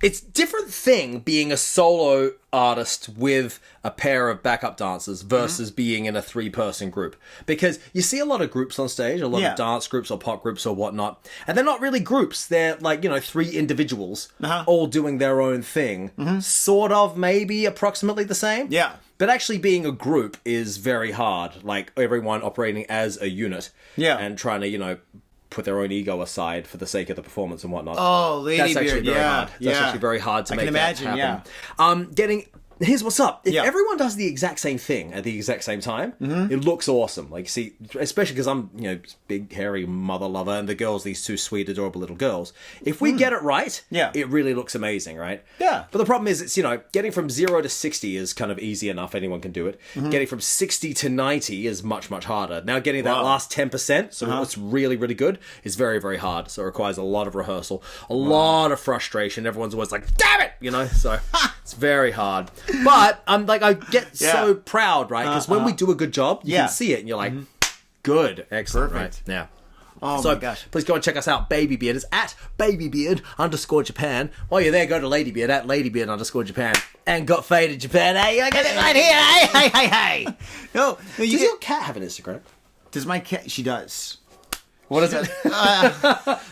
Speaker 4: it's a different thing being a solo artist with a pair of backup dancers versus being in a 3-person group. Because you see a lot of groups on stage, a lot of dance groups or pop groups or whatnot, and they're not really groups. They're like, 3 individuals all doing their own thing. Sort of, maybe, approximately the same.
Speaker 2: Yeah.
Speaker 4: But actually being a group is very hard. Like, everyone operating as a unit. Yeah. And trying to, put their own ego aside for the sake of the performance and whatnot.
Speaker 2: Oh, Ladybeard,
Speaker 4: that's actually very hard. That's actually very hard to make that happen. Here's what's up. If everyone does the exact same thing at the exact same time, it looks awesome. Like, you see, especially because I'm, big, hairy mother lover, and the girls, these 2 sweet, adorable little girls. If we get it right, it really looks amazing, right? Yeah. But the problem is, it's, getting from 0 to 60 is kind of easy enough. Anyone can do it. Getting from 60 to 90 is much, much harder. Now, getting that last 10%, so it's really, really good, is very, very hard. So it requires a lot of rehearsal, a lot of frustration. Everyone's always like, damn it! So it's very hard. But I'm like, I get so proud, right? Because when we do a good job, you can see it, and you're like, good, excellent,
Speaker 2: perfect,
Speaker 4: right? Yeah.
Speaker 2: Oh
Speaker 4: so
Speaker 2: my gosh.
Speaker 4: Please go and check us out. Babybeard is at Babybeard_Japan. While you're there, go to Ladybeard at Ladybeard_Japan. And got faded Japan. Hey, I got it right here. Hey. No, does your cat have an Instagram?
Speaker 2: Does my cat? She does.
Speaker 4: What is it?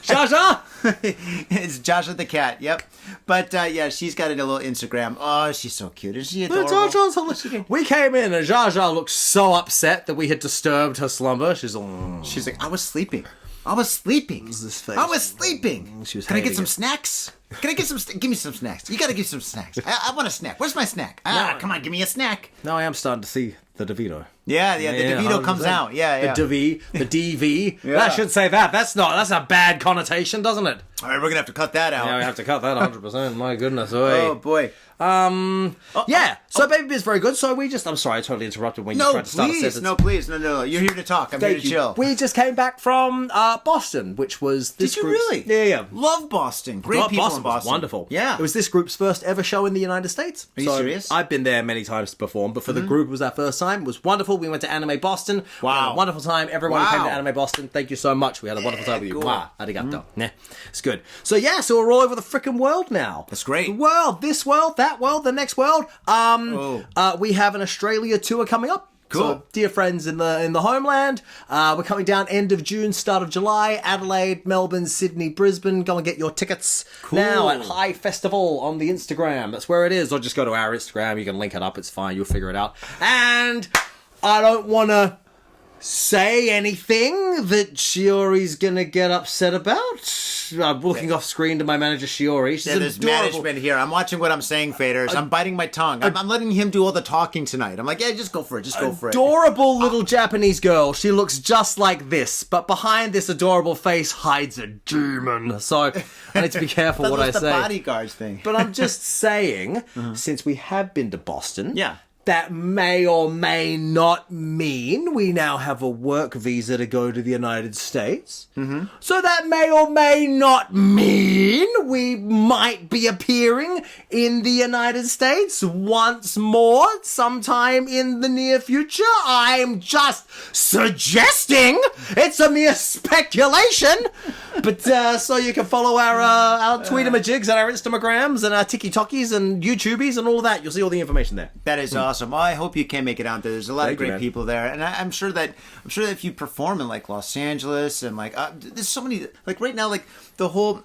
Speaker 4: Shasha?
Speaker 2: It's Joshua the cat. Yep. But yeah, she's got a little Instagram. Oh, she's so cute. Isn't she adorable?
Speaker 4: We came in and Zsa Zsa looked so upset that we had disturbed her slumber. She's
Speaker 2: like, I was sleeping. I was sleeping. I was sleeping.
Speaker 4: She was
Speaker 2: Can I get some snacks? Can I get some? Give me some snacks. You got to give some snacks. I want a snack. Where's my snack? Come on, give me a snack.
Speaker 4: Now I am starting to see the DeVito.
Speaker 2: Yeah, the DeVito comes out. Yeah.
Speaker 4: The DV. Yeah. I should say that. That's a bad connotation, doesn't it?
Speaker 2: All right, we're gonna have to cut that out.
Speaker 4: Yeah, we have to cut that 100%. My goodness.
Speaker 2: Oh boy.
Speaker 4: Yeah. So Baby Beard's very good. So I'm sorry, I totally interrupted when you tried to start a sentence.
Speaker 2: No, please. No. You're here to talk. I'm here to chill.
Speaker 4: We just came back from Boston, which was this
Speaker 2: Did you really?
Speaker 4: Yeah.
Speaker 2: Love Boston. Great people in Boston.
Speaker 4: Wonderful.
Speaker 2: Yeah.
Speaker 4: It was this group's first ever show in the United States.
Speaker 2: Are you serious?
Speaker 4: I've been there many times to perform, but for the group, it was our first time. It was wonderful. We went to Anime Boston.
Speaker 2: Wow.
Speaker 4: We had a wonderful time. Everyone who came to Anime Boston, thank you so much. We had a wonderful time with you.
Speaker 2: Cool.
Speaker 4: Wow. Arigato. Yeah. It's good. So we're all over the frickin' world now.
Speaker 2: That's great.
Speaker 4: The world, this world, that world, the next world. We have an Australia tour coming up.
Speaker 2: Cool.
Speaker 4: So, dear friends in the homeland, we're coming down end of June, start of July. Adelaide, Melbourne, Sydney, Brisbane. Go and get your tickets now at High Festival on the Instagram. That's where it is. Or just go to our Instagram. You can link it up. It's fine. You'll figure it out. And I don't want to say anything that Shiori's gonna get upset about. I'm looking off screen to my manager Shiori. She's
Speaker 2: there's management here. I'm watching what I'm saying, Faders. I'm biting my tongue. I'm letting him do all the talking tonight. I'm like, yeah, just go for it. Just go for it.
Speaker 4: Adorable little Japanese girl. She looks just like this, but behind this adorable face hides a demon. So I need to be careful what I say.
Speaker 2: The bodyguards thing.
Speaker 4: But I'm just saying, since we have been to Boston,
Speaker 2: yeah.
Speaker 4: That may or may not mean we now have a work visa to go to the United States. Mm-hmm. So that may or may not mean we might be appearing in the United States once more sometime in the near future. I'm just suggesting. It's a mere speculation. But so you can follow our Tweetamajigs and our Instagrams and our TikTokies and YouTubies and all that. You'll see all the information there.
Speaker 2: That is awesome. Well, I hope you can make it out there. There's a lot of great people there, and I'm sure that if you perform in like Los Angeles and like there's so many like right now like the whole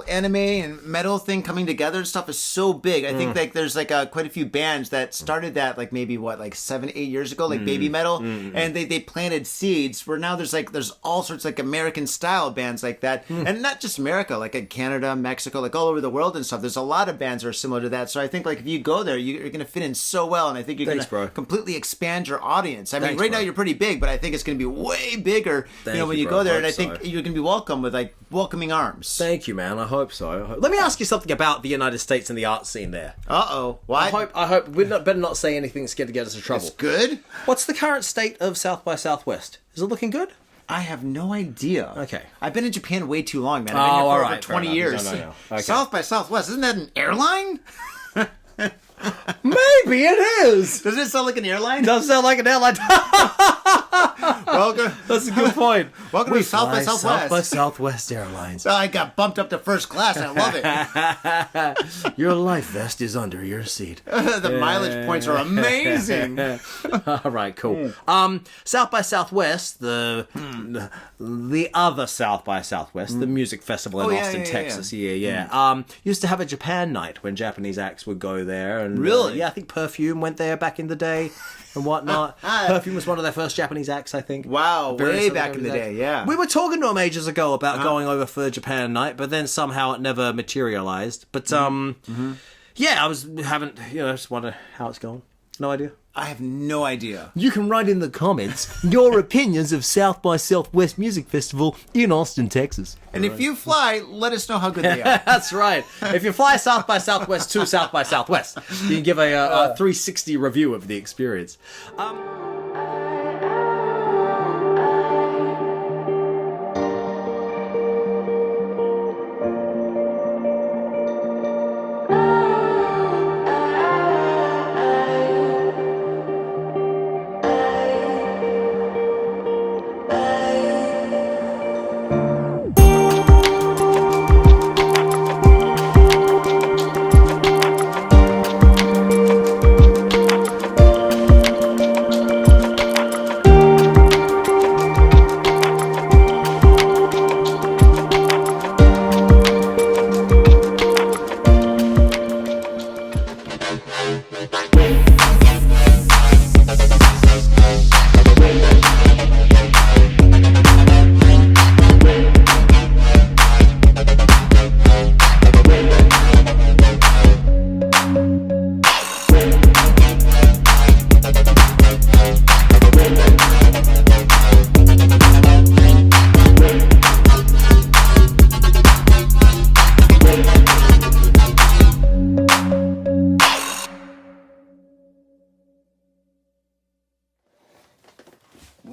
Speaker 2: anime and metal thing coming together and stuff is so big. I think like there's like quite a few bands that started that like maybe 7-8 years ago, like baby metal, and they planted seeds where now there's all sorts like American style bands like that, and not just America, like in Canada, Mexico, like all over the world and stuff. There's a lot of bands that are similar to that. So I think like if you go there, you're gonna fit in so well, and I think you're gonna completely expand your audience. I mean, right now you're pretty big, but I think it's gonna be way bigger. When you go there, and I think you're gonna be welcomed with like welcoming arms.
Speaker 4: Thank you, man. I hope so. Let me ask you something about the United States and the art scene there.
Speaker 2: Uh-oh. What?
Speaker 4: I hope we better not say anything that's going to get us in trouble.
Speaker 2: It's good?
Speaker 4: What's the current state of South by Southwest? Is it looking good?
Speaker 2: I have no idea.
Speaker 4: Okay.
Speaker 2: I've been in Japan way too long, man. I've been here for over 20 years.
Speaker 4: No. Okay.
Speaker 2: South by Southwest, isn't that an airline?
Speaker 4: Maybe it is.
Speaker 2: Does it sound like an airline?
Speaker 4: Does sound like an airline.
Speaker 2: Welcome.
Speaker 4: That's a good point.
Speaker 2: Welcome to South by Southwest.
Speaker 4: South by Southwest Airlines.
Speaker 2: I got bumped up to first class, and I love it.
Speaker 4: Your life vest is under your seat.
Speaker 2: The mileage points are amazing.
Speaker 4: All right, cool. South by Southwest, the other South by Southwest, the music festival in Austin, Texas. Yeah. Used to have a Japan night when Japanese acts would go there. And,
Speaker 2: really?
Speaker 4: I think Perfume went there back in the day and whatnot. Perfume was one of their first Japanese acts, I think.
Speaker 2: Wow, way back in the day, yeah.
Speaker 4: We were talking to them ages ago about going over for Japan night, but then somehow it never materialized. But, yeah, just wonder how it's going. No idea.
Speaker 2: I have no idea.
Speaker 4: You can write in the comments your opinions of South by Southwest Music Festival in Austin, Texas.
Speaker 2: And if you fly, let us know how good they are.
Speaker 4: That's right. If you fly South by Southwest to South by Southwest, you can give a 360 review of the experience.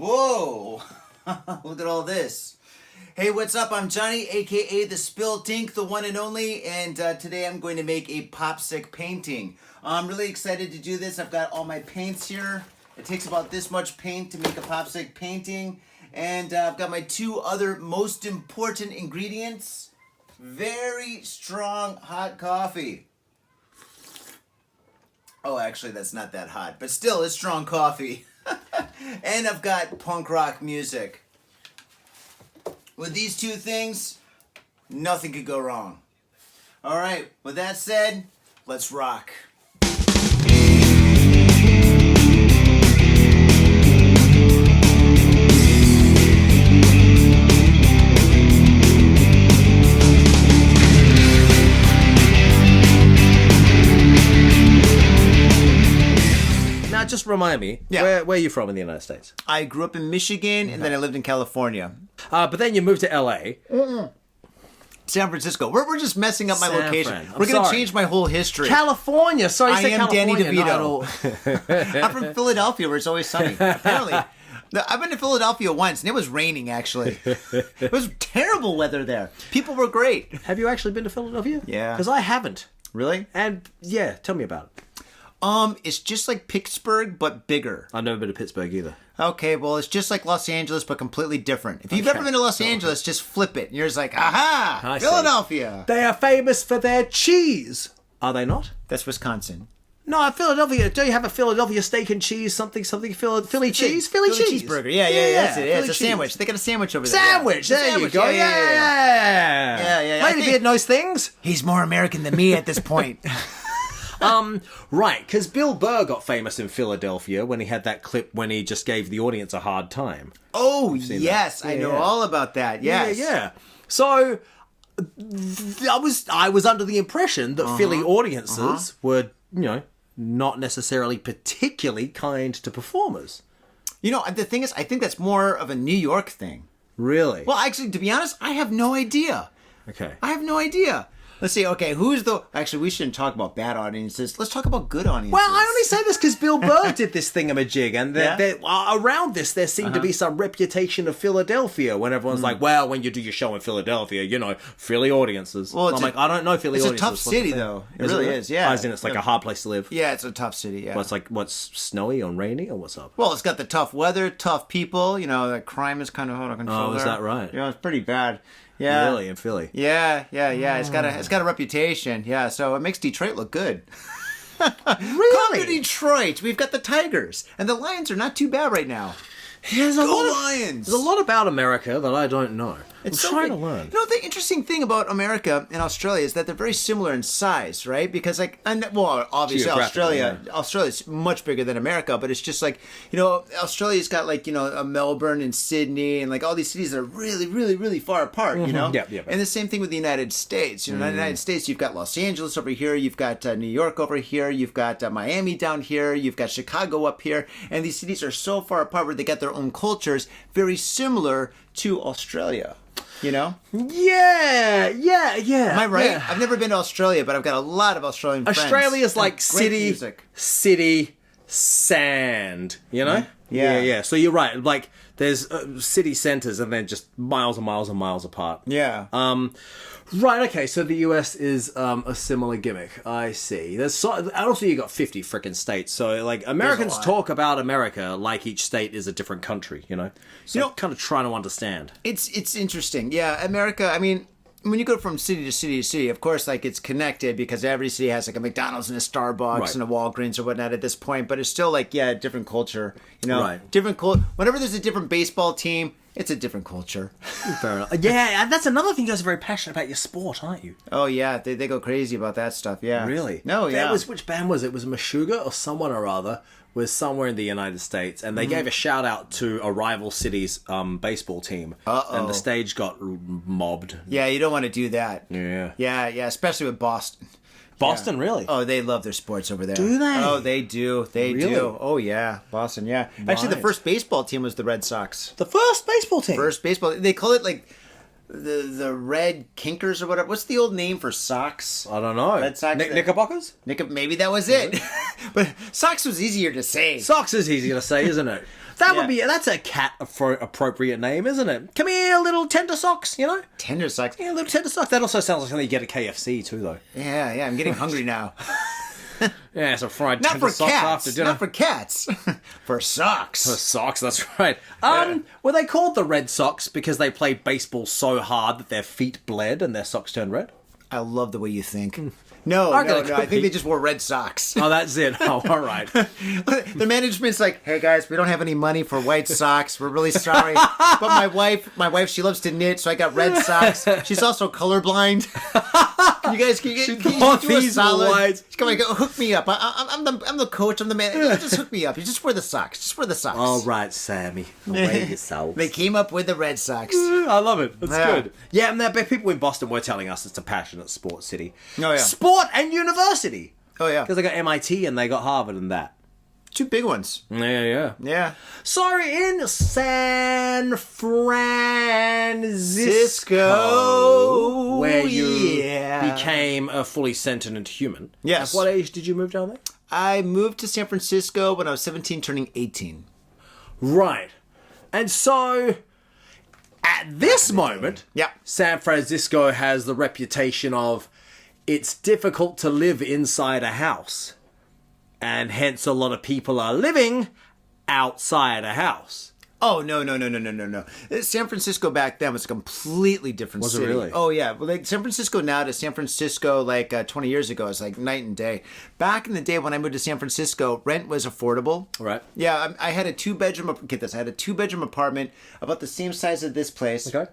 Speaker 2: Whoa! Look at all this. Hey, what's up? I'm Johnny, aka the Spilt Ink, the one and only, and today I'm going to make a popsicle painting. I'm really excited to do this. I've got all my paints here. It takes about this much paint to make a popsicle painting, and I've got my two other most important ingredients. Very strong hot coffee. Oh, actually, that's not that hot, but still, it's strong coffee. And I've got punk rock music. With these two things, nothing could go wrong. All right, with that said, let's rock.
Speaker 4: Just remind me, where are you from in the United States?
Speaker 2: I grew up in Michigan, and then I lived in California.
Speaker 4: But then you moved to LA.
Speaker 2: San Francisco. We're just messing up my location. We're going to change my whole history.
Speaker 4: California. Sorry,
Speaker 2: I am
Speaker 4: California,
Speaker 2: Danny DeVito. I'm from Philadelphia, where it's always sunny. Apparently. I've been to Philadelphia once, and it was raining, actually. It was terrible weather there. People were great.
Speaker 4: Have you actually been to Philadelphia?
Speaker 2: Yeah.
Speaker 4: Because I haven't.
Speaker 2: Really?
Speaker 4: And, yeah, tell me about it.
Speaker 2: It's just like Pittsburgh, but bigger.
Speaker 4: I've never been to Pittsburgh either.
Speaker 2: Okay, well, it's just like Los Angeles, but completely different. If you've ever been to Los Angeles, just flip it. And you're just like, aha, Philadelphia.
Speaker 4: They are famous for their cheese. Are they not?
Speaker 2: That's Wisconsin.
Speaker 4: No, Philadelphia. Do you have a Philadelphia steak and cheese, something, Philly cheese? Philly cheese.
Speaker 2: Cheeseburger. Yeah, that's it. Yeah, it's a sandwich. They got a sandwich over there.
Speaker 4: Sandwich. Yeah. There you go. Yeah. Ladybeard knows things.
Speaker 2: He's more American than me at this point.
Speaker 4: Right, because Bill Burr got famous in Philadelphia when he had that clip when he just gave the audience a hard time.
Speaker 2: Oh, yes, I know all about that. Yes.
Speaker 4: Yeah. So I was under the impression that Philly audiences were, not necessarily particularly kind to performers.
Speaker 2: The thing is, I think that's more of a New York thing.
Speaker 4: Really?
Speaker 2: Well, actually, to be honest, I have no idea.
Speaker 4: Okay.
Speaker 2: I have no idea. Let's see, okay, actually, we shouldn't talk about bad audiences. Let's talk about good audiences.
Speaker 4: Well, I only say this because Bill Burr did this thingamajig, and around this, there seemed to be some reputation of Philadelphia, when everyone's like, well, when you do your show in Philadelphia, Philly audiences. Well, I'm like, I don't know Philly audiences.
Speaker 2: It's a tough city, though. It really is, yeah.
Speaker 4: As in, it's like a hard place to live.
Speaker 2: Yeah, it's a tough city, yeah.
Speaker 4: What's snowy or rainy, or what's up?
Speaker 2: Well, it's got the tough weather, tough people, the crime is kind of out of control.
Speaker 4: Oh, is that right?
Speaker 2: Yeah, it's pretty bad. Yeah.
Speaker 4: Really, in Philly?
Speaker 2: Yeah. It's got a reputation. Yeah, so it makes Detroit look good.
Speaker 4: Really?
Speaker 2: Come to Detroit. We've got the Tigers, and the Lions are not too bad right now.
Speaker 4: There's a
Speaker 2: Lions.
Speaker 4: There's a lot about America that I don't know. I'm trying to learn.
Speaker 2: The interesting thing about America and Australia is that they're very similar in size, right? Because obviously Australia's much bigger than America, but it's just like, Australia's got a Melbourne and Sydney and all these cities that are really, really, really far apart,
Speaker 4: Yeah.
Speaker 2: And the same thing with the United States. In the United States, you've got Los Angeles over here, you've got New York over here, you've got Miami down here, you've got Chicago up here, and these cities are so far apart where they got their own cultures, very similar to Australia.
Speaker 4: Yeah.
Speaker 2: Am I right?
Speaker 4: Yeah.
Speaker 2: I've never been to Australia, but I've got a lot of Australian friends.
Speaker 4: Australia's like city, sand, Yeah. So you're right. Like, there's city centers and then just miles and miles and miles apart.
Speaker 2: Yeah.
Speaker 4: Right, okay, so the US is a similar gimmick. I see. And also you got 50 frickin' states, so Americans talk about America like each state is a different country, So kind of trying to understand.
Speaker 2: It's interesting. Yeah, America, I mean, when you go from city to city to city, of course, it's connected because every city has a McDonald's and a Starbucks and a Walgreens or whatnot at this point, but it's still different culture,
Speaker 4: Right.
Speaker 2: Different culture. Whenever there's a different baseball team, it's a different culture.
Speaker 4: Fair enough. Yeah, that's another thing. You guys are very passionate about your sport, aren't you?
Speaker 2: Oh, yeah. They go crazy about that stuff, yeah.
Speaker 4: Really?
Speaker 2: No, yeah.
Speaker 4: Which band was it? Was it Meshuggah or someone or other? Was somewhere in the United States, and they gave a shout out to a rival city's baseball team. And the stage got mobbed.
Speaker 2: Yeah, you don't want to do that.
Speaker 4: Yeah.
Speaker 2: Yeah, especially with Boston.
Speaker 4: Boston, really?
Speaker 2: Oh, they love their sports over there.
Speaker 4: Do they?
Speaker 2: Oh, they do. They do. Oh, yeah. Boston, yeah. Right. Actually, the first baseball team was the Red Sox.
Speaker 4: The first baseball team?
Speaker 2: First baseball. They call it the Red Kinkers or whatever. What's the old name for socks?
Speaker 4: I don't know.
Speaker 2: Red Sox.
Speaker 4: Knickerbockers?
Speaker 2: Maybe that was it. But socks was easier to say.
Speaker 4: Socks is easier to say, isn't it? That's a cat appropriate name, isn't it? Come here, little tender socks, you know?
Speaker 2: Tender socks.
Speaker 4: Yeah, little tender socks. That also sounds like something you get at KFC too, though.
Speaker 2: Yeah, I'm getting hungry now.
Speaker 4: Yeah, some fried
Speaker 2: Not
Speaker 4: tender
Speaker 2: for
Speaker 4: socks
Speaker 2: cats.
Speaker 4: after dinner.
Speaker 2: Not for cats. For socks.
Speaker 4: For socks, that's right. Were they called the Red Sox because they played baseball so hard that their feet bled and their socks turned red?
Speaker 2: I love the way you think. No. I think they just wore red socks.
Speaker 4: Oh, that's it. Oh, all right.
Speaker 2: The management's like, hey guys, we don't have any money for white socks. We're really sorry. But my wife, she loves to knit, so I got red socks. She's also colorblind. Can you do a solid? Come on, hook me up. I'm the coach. I'm the man. Just hook me up. You just wear the socks. Just wear the socks.
Speaker 4: All right, Sammy. Wear your socks.
Speaker 2: They came up with the red socks.
Speaker 4: I love it. That's good. Yeah, and people in Boston were telling us it's a passionate sports city.
Speaker 2: Oh yeah.
Speaker 4: Sport and university.
Speaker 2: Oh yeah.
Speaker 4: Because they got MIT and they got Harvard and that.
Speaker 2: Two big ones.
Speaker 4: Yeah. So in San Francisco, where you became a fully sentient human.
Speaker 2: Yes.
Speaker 4: At what age did you move down there?
Speaker 2: I moved to San Francisco when I was 17, turning 18.
Speaker 4: Right. And so at this moment, San Francisco has the reputation of it's difficult to live inside a house. And hence a lot of people are living outside a house.
Speaker 2: Oh, no. San Francisco back then was a completely different city.
Speaker 4: Was it really?
Speaker 2: Oh, yeah. Well, like San Francisco now to San Francisco 20 years ago is like night and day. Back in the day when I moved to San Francisco, rent was affordable.
Speaker 4: Right.
Speaker 2: Yeah, I had a two-bedroom, get this, I had a two-bedroom apartment about the same size as this place.
Speaker 4: Okay.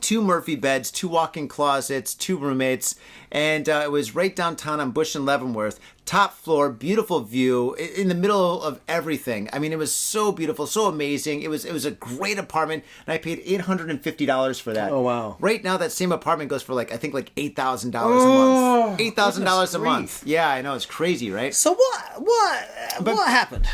Speaker 2: 2 Murphy beds, 2 walk-in closets, 2 roommates, and it was right downtown on Bush and Leavenworth. Top floor, beautiful view, in the middle of everything. I mean, it was so beautiful, so amazing. It was a great apartment, and I paid $850 for that.
Speaker 4: Oh, wow.
Speaker 2: Right now, that same apartment goes for $8,000 a month. $8,000 a month. Yeah, I know, it's crazy, right?
Speaker 4: So what happened?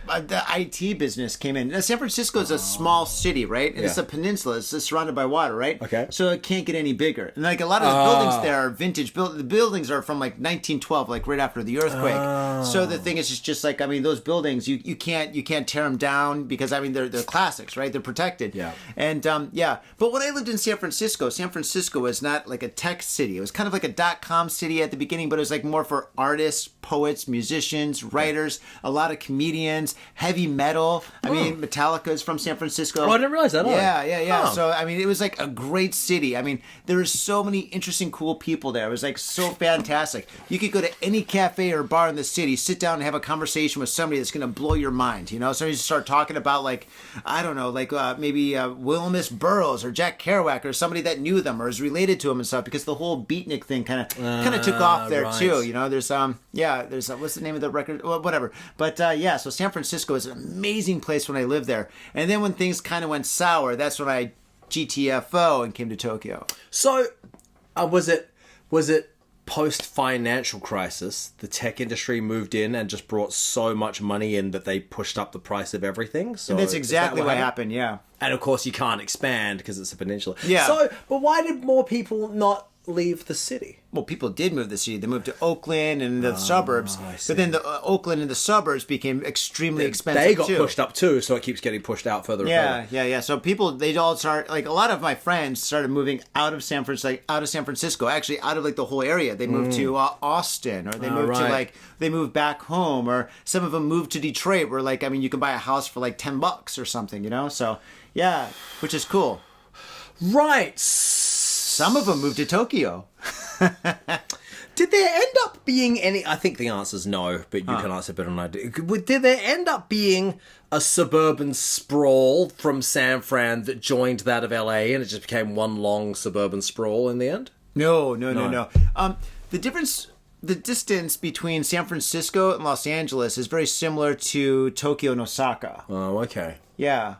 Speaker 2: The IT business came in. Now, San Francisco is a small city, right? And it's a peninsula. It's surrounded by water, right?
Speaker 4: Okay.
Speaker 2: So it can't get any bigger. And a lot of the buildings there are vintage. The buildings are from 1912, right after the earthquake. So the thing is, it's just those buildings you can't tear them down because they're classics, right? They're protected.
Speaker 4: Yeah.
Speaker 2: And but when I lived in San Francisco was not like a tech city. It was kind of like a .com city at the beginning, but it was more for artists, poets, musicians, writers, a lot of comedians. Heavy metal. Metallica is from San Francisco.
Speaker 4: Oh, I didn't realize that.
Speaker 2: Yeah.
Speaker 4: Oh.
Speaker 2: So, it was a great city. There were so many interesting, cool people there. It was so fantastic. You could go to any cafe or bar in the city, sit down and have a conversation with somebody that's going to blow your mind. Somebody start talking about maybe Wilmus Burroughs or Jack Kerouac or somebody that knew them or is related to them and stuff because the whole beatnik thing kind of took off there too. There's what's the name of the record? Well, whatever. But so San Francisco is an amazing place when I lived there. And then when things kind of went sour, that's when I GTFO and came to Tokyo.
Speaker 4: So, was it post-financial crisis, the tech industry moved in and just brought so much money in that they pushed up the price of everything? So
Speaker 2: and that's exactly what happened, yeah.
Speaker 4: And of course you can't expand because it's a peninsula.
Speaker 2: Yeah.
Speaker 4: So, but why did more people not leave the city?
Speaker 2: Well, people did move the city. They moved to Oakland and the suburbs. But then the Oakland and the suburbs became extremely expensive
Speaker 4: They got
Speaker 2: too.
Speaker 4: pushed up too, so it keeps getting pushed out further and further.
Speaker 2: Yeah. So people, they all start, a lot of my friends started moving out of San Francisco, actually out of the whole area. They moved to Austin, or they moved to they moved back home, or some of them moved to Detroit where you can buy a house for $10 or something, So, yeah, which is cool.
Speaker 4: Right.
Speaker 2: Some of them moved to Tokyo.
Speaker 4: Did there end up being any... I think the answer's no, but you can answer better than I do. Did there end up being a suburban sprawl from San Fran that joined that of LA and it just became one long suburban sprawl in the end?
Speaker 2: No. The distance between San Francisco and Los Angeles is very similar to Tokyo and Osaka.
Speaker 4: Oh, okay.
Speaker 2: Yeah.